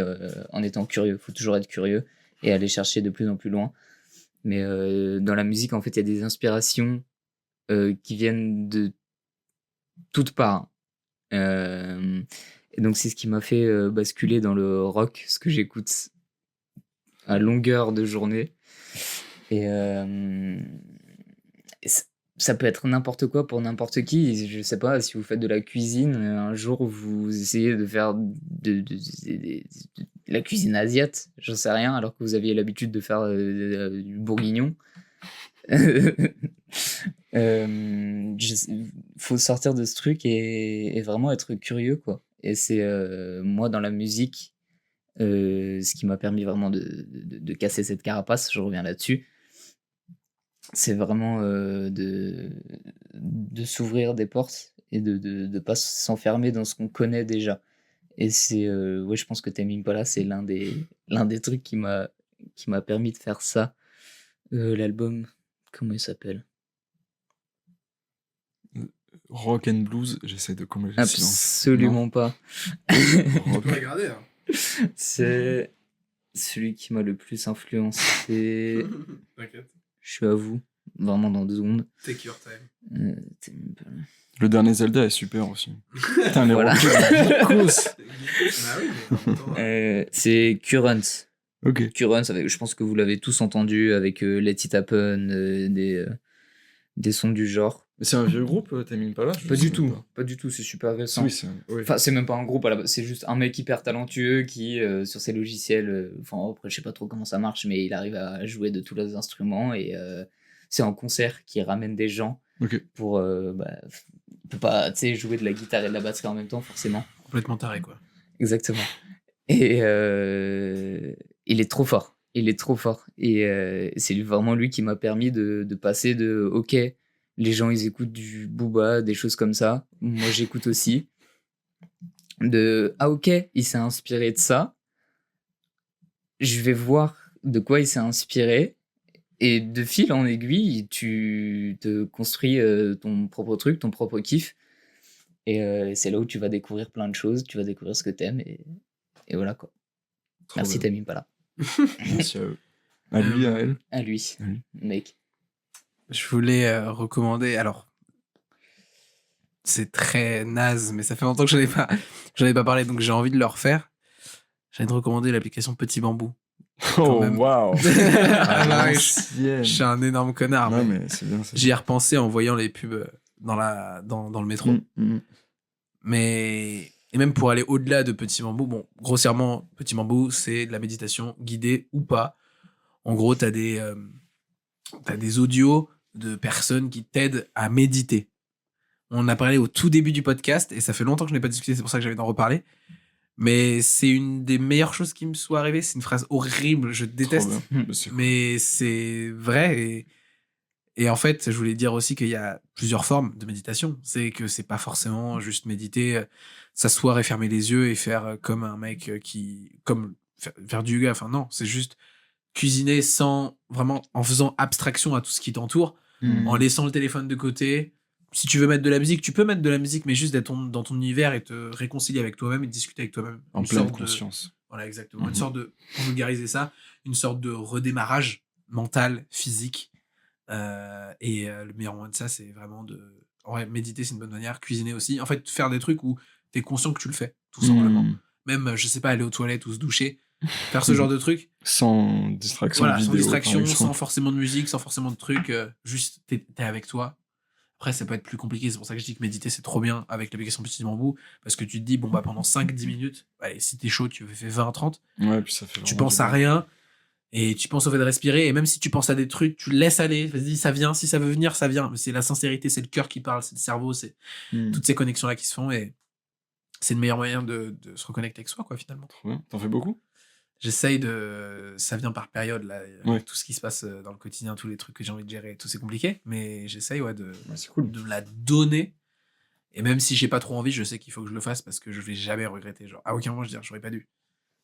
en étant curieux. Il faut toujours être curieux et aller chercher de plus en plus loin. Mais dans la musique, en fait, il y a des inspirations qui viennent de toutes parts. Et donc, c'est ce qui m'a fait basculer dans le rock, ce que j'écoute à longueur de journée. Et ça peut être n'importe quoi pour n'importe qui. Je sais pas, si vous faites de la cuisine, un jour vous essayez de faire de la cuisine asiate, j'en sais rien, alors que vous aviez l'habitude de faire du bourguignon. Faut sortir de ce truc et vraiment être curieux, quoi. Et c'est moi dans la musique, ce qui m'a permis vraiment de casser cette carapace, je reviens là-dessus, c'est vraiment de s'ouvrir des portes et de pas s'enfermer dans ce qu'on connaît déjà. Et c'est ouais, je pense que Tame Impala, c'est l'un des trucs qui m'a permis de faire ça. L'album, comment il s'appelle? rock and blues, j'essaie de combler le silence. Absolument pas. On peut regarder. Hein. C'est celui qui m'a le plus influencé. T'inquiète. Je suis à vous, vraiment dans 2 secondes. Take your time. T'es même pas là. Le dernier Zelda est super aussi. Putain, les Voilà. rockers, Bah oui, mais en même temps, C'est Currents. Ok. Currents, je pense que vous l'avez tous entendu avec Let It Happen, des sons du genre. Mais c'est un vieux groupe, Tame Impala? Je Pas sais du tout, pas. pas du tout, c'est super récent. Oui, c'est... oui. Enfin, c'est même pas un groupe à la base, c'est juste un mec hyper talentueux qui, sur ses logiciels, enfin, après, je sais pas trop comment ça marche, mais il arrive à jouer de tous les instruments et c'est en concert qui ramène des gens Ok. pour. Il peut pas, tu sais, jouer de la guitare et de la batterie en même temps, forcément. complètement taré, quoi. Exactement. Et il est trop fort. Il est trop fort. Et c'est vraiment lui qui m'a permis de passer de OK, les gens ils écoutent du Booba, des choses comme ça. Moi j'écoute aussi. De ah OK, il s'est inspiré de ça. Je vais voir de quoi il s'est inspiré. Et de fil en aiguille, tu te construis ton propre truc, ton propre kiff. Et c'est là où tu vas découvrir plein de choses, tu vas découvrir ce que t'aimes. Et voilà quoi. Trop Merci bien. Tame Impala. Merci à eux. À lui, à elle. À lui, Oui. mec. Je voulais recommander. Alors, c'est très naze, mais ça fait longtemps que j'en ai pas parlé, donc j'ai envie de le refaire. J'ai envie de recommander l'application Petit Bambou. Oh, même. waouh! Ah, À ouais, l'ancienne. Je suis un énorme connard. Non, mais mais c'est bien. J'y ai repensé en voyant les pubs dans le métro. Mais et même pour aller au-delà de Petit Bambou, bon, grossièrement, Petit Bambou, c'est de la méditation guidée ou pas. En gros, t'as des audios de personnes qui t'aident à méditer. On en a parlé au tout début du podcast et ça fait longtemps que je n'ai pas discuté, c'est pour ça que j'avais d'en reparler. Mais c'est une des meilleures choses qui me soit arrivée. C'est une phrase horrible, je déteste, C'est cool. mais c'est vrai. Et en fait, je voulais dire aussi qu'il y a plusieurs formes de méditation. C'est que c'est pas forcément juste méditer, s'asseoir et fermer les yeux et faire comme un mec comme faire du yoga. Enfin non, c'est juste cuisiner sans vraiment, en faisant abstraction à tout ce qui t'entoure, en laissant le téléphone de côté. Si tu veux mettre de la musique, tu peux mettre de la musique, mais juste d'être dans ton univers et te réconcilier avec toi-même et discuter avec toi-même. En Une pleine sorte de- conscience. Voilà, exactement. Une sorte de, pour vulgariser ça, une sorte de redémarrage mental, physique. Le meilleur moyen de ça, c'est vraiment de. Ouais, méditer, c'est une bonne manière. Cuisiner aussi. En fait, faire des trucs où t'es conscient que tu le fais, tout simplement. Même, je sais pas, aller aux toilettes ou se doucher. Faire ce genre de trucs. Sans distraction Voilà, vidéo. sans distraction, par exemple. sans forcément de musique, sans forcément de trucs. Juste, t'es avec toi. Après, ça peut être plus compliqué. C'est pour ça que je dis que méditer, c'est trop bien avec l'application Petit Bambou. Parce que tu te dis, bon, bah, pendant 5-10 minutes, allez, si t'es chaud, tu fais 20-30. Ouais, puis ça fait Tu vraiment penses du à bien. rien. Et tu penses au fait de respirer. Et même si tu penses à des trucs, tu le laisses aller. Vas-y, ça vient. Si ça veut venir, ça vient. Mais c'est la sincérité, c'est le cœur qui parle, c'est le cerveau, c'est toutes ces connexions-là qui se font. Et c'est le meilleur moyen de se reconnecter avec soi, quoi, finalement. Trop bien. T'en fais beaucoup? J'essaye de. Ça vient par période, là. Ouais. Tout ce qui se passe dans le quotidien, tous les trucs que j'ai envie de gérer, tout c'est compliqué. Mais j'essaye, ouais, Ouais, c'est cool. de me la donner. Et même si j'ai pas trop envie, je sais qu'il faut que je le fasse parce que je vais jamais regretter. Genre, à aucun moment, je veux dire, j'aurais pas dû.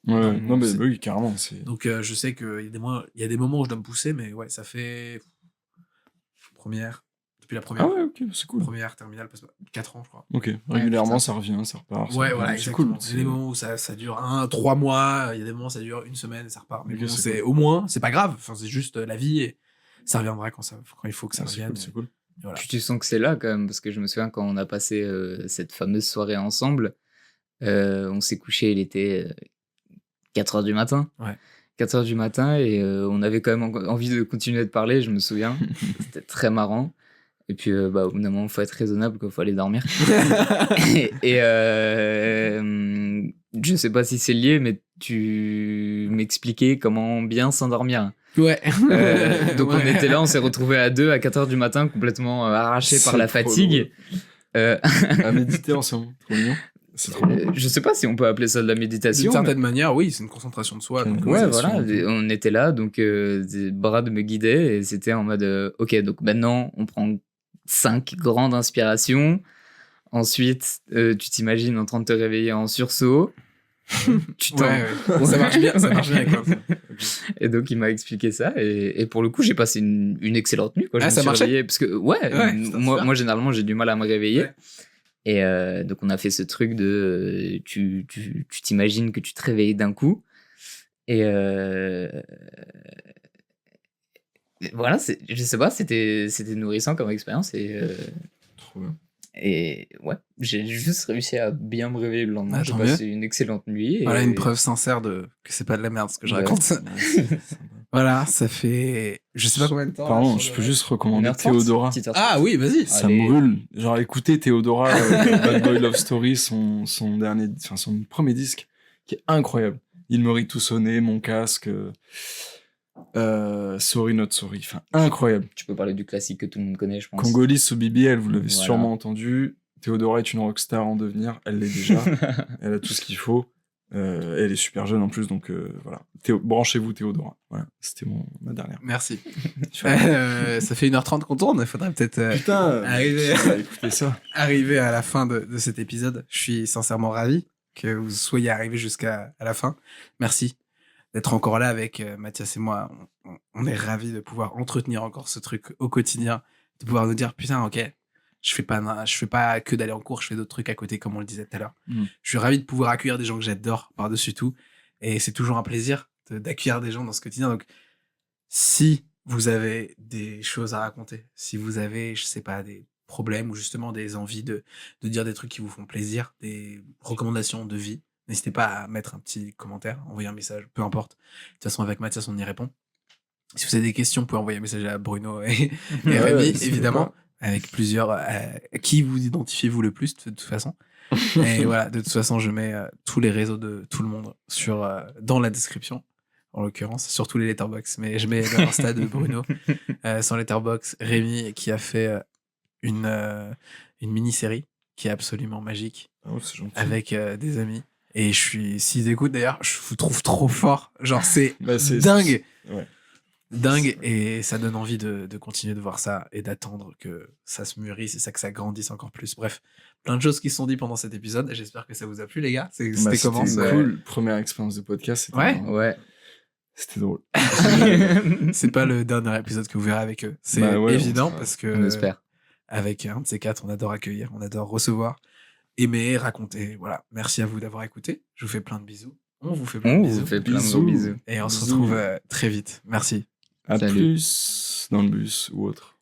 Ouais, non, mais c'est- oui, carrément. C'est... Donc, je sais qu'il y a des moments où je dois me pousser, mais ouais, ça fait. Première. Depuis la première. Ah ouais, ok, c'est cool. Première, terminale, 4 ans, je crois. Ok, régulièrement, putain. ça revient, ça repart. Ouais, ça voilà, revient. C'est cool. exactement. Il y a des moments où ça dure 3 mois, il y a des moments où ça dure 1 semaine et ça repart. Mais Ok, bon, c'est c'est cool. au moins, c'est pas grave. Enfin, c'est juste la vie et ça reviendra quand il faut que ça Ah, c'est revienne. cool, c'est cool. Et voilà. Puis tu sens que c'est là quand même, parce que je me souviens quand on a passé cette fameuse soirée ensemble, on s'est couché, il était 4h du matin. Ouais. 4h du matin et on avait quand même envie de continuer de parler, je me souviens. C'était très marrant. Et puis, au bout d'un moment, il faut être raisonnable, il faut aller dormir. et je sais pas si c'est lié, mais tu m'expliquais comment bien s'endormir. Ouais. Donc, on Ouais. était là, on s'est retrouvés à 2 à 4h du matin, complètement arrachés par C'est la trop fatigue. À méditer ensemble, trop mignon. C'est trop bien. Je sais pas si on peut appeler ça de la D'une méditation. certaine manière, oui, c'est une concentration de soi. Donc, Ouais, Concentration, voilà, ok. on était là, donc Brad me guidait et c'était en mode ok, donc maintenant on prend 5 grandes inspirations. Ensuite, tu t'imagines en train de te réveiller en sursaut. Tu t'en- Ouais, ouais. Ça marche bien avec moi. Et donc, il m'a expliqué ça. Et pour le coup, j'ai passé une excellente nuit. Quoi. Je Ah, me ça suis marchait réveillé parce que, putain, moi, généralement, j'ai du mal à me réveiller. Ouais. Et donc, on a fait ce truc de. Tu t'imagines que tu te réveilles d'un coup. Et voilà, je sais pas, c'était nourrissant comme expérience. Trop bien. Et ouais, j'ai juste réussi à bien me réveiller le lendemain. Ah, J'ai tant passé une excellente nuit. Voilà et- une preuve sincère que c'est pas de la merde ce que je Ouais. raconte. Ouais, c'est sympa. Voilà, ça fait je sais pas combien de temps. là, Pardon, sur je le peux live. juste recommander 1h30, Théodora. petite heure Ah oui, vas-y. Ça Allez. me brûle. Genre, écoutez Théodora, Bad Boy Love Story, son premier disque, qui est incroyable. Il me rit tout sonné, mon casque, Sorry Not Sorry. Enfin, incroyable. Tu peux parler du classique que tout le monde connaît, je pense. Congolese sous BBL, vous l'avez Voilà. sûrement entendu. Théodora est une rockstar en devenir. Elle l'est déjà. Elle a tout ce qu'il faut. Elle est super jeune en plus, donc voilà. Branchez-vous Théodora. Voilà, c'était ma dernière. Merci. Il fallait- Ça fait 1h30 qu'on tourne, il faudrait peut-être Putain, arriver. écoutez ça. arriver à la fin de cet épisode. Je suis sincèrement ravi que vous soyez arrivés jusqu'à la fin. Merci d'être encore là avec Mathias et moi. On est ravis de pouvoir entretenir encore ce truc au quotidien, de pouvoir nous dire putain, ok, je fais pas que d'aller en cours, je fais d'autres trucs à côté, comme on le disait tout à l'heure. Je suis ravi de pouvoir accueillir des gens que j'adore par-dessus tout. Et c'est toujours un plaisir d'accueillir des gens dans ce quotidien. Donc, si vous avez des choses à raconter, si vous avez, je sais pas, des problèmes ou justement des envies de dire des trucs qui vous font plaisir, des recommandations de vie, n'hésitez pas à mettre un petit commentaire, envoyer un message, peu importe. De toute façon, avec Mathias, on y répond. Si vous avez des questions, vous pouvez envoyer un message à Bruno et Ouais, Rémi, n'hésitez évidemment, avec plusieurs. Qui vous identifiez-vous le plus, de toute façon. Et voilà, de toute façon, je mets tous les réseaux de tout le monde dans la description, en l'occurrence, surtout les Letterboxd. Mais je mets l'Insta de Bruno sans Letterboxd. Rémi, qui a fait une mini-série qui est absolument magique Ah ouais, c'est gentil. avec des amis. Et s'ils écoutent d'ailleurs, je vous trouve trop fort. Genre, c'est Bah, dingue. Ouais. Dingue, et ça donne envie de continuer de voir ça et d'attendre que ça se mûrisse et que ça grandisse encore plus. Bref, plein de choses qui se sont dites pendant cet épisode. J'espère que ça vous a plu, les gars. C'était comment C'était cool. Première expérience de podcast. C'était Ouais. marrant. Ouais. C'était drôle. C'est pas le dernier épisode que vous verrez avec eux. C'est Bah ouais, évident on parce On que espère. avec un de ces quatre, on adore accueillir, on adore recevoir, aimer, raconter. Voilà. Merci à vous d'avoir écouté. Je vous fais plein de bisous. On vous fait plein On de vous bisous. fait plein de Bisous. gros bisous. Et on se Bisous. retrouve très vite. Merci. À Salut. plus dans le bus ou autre.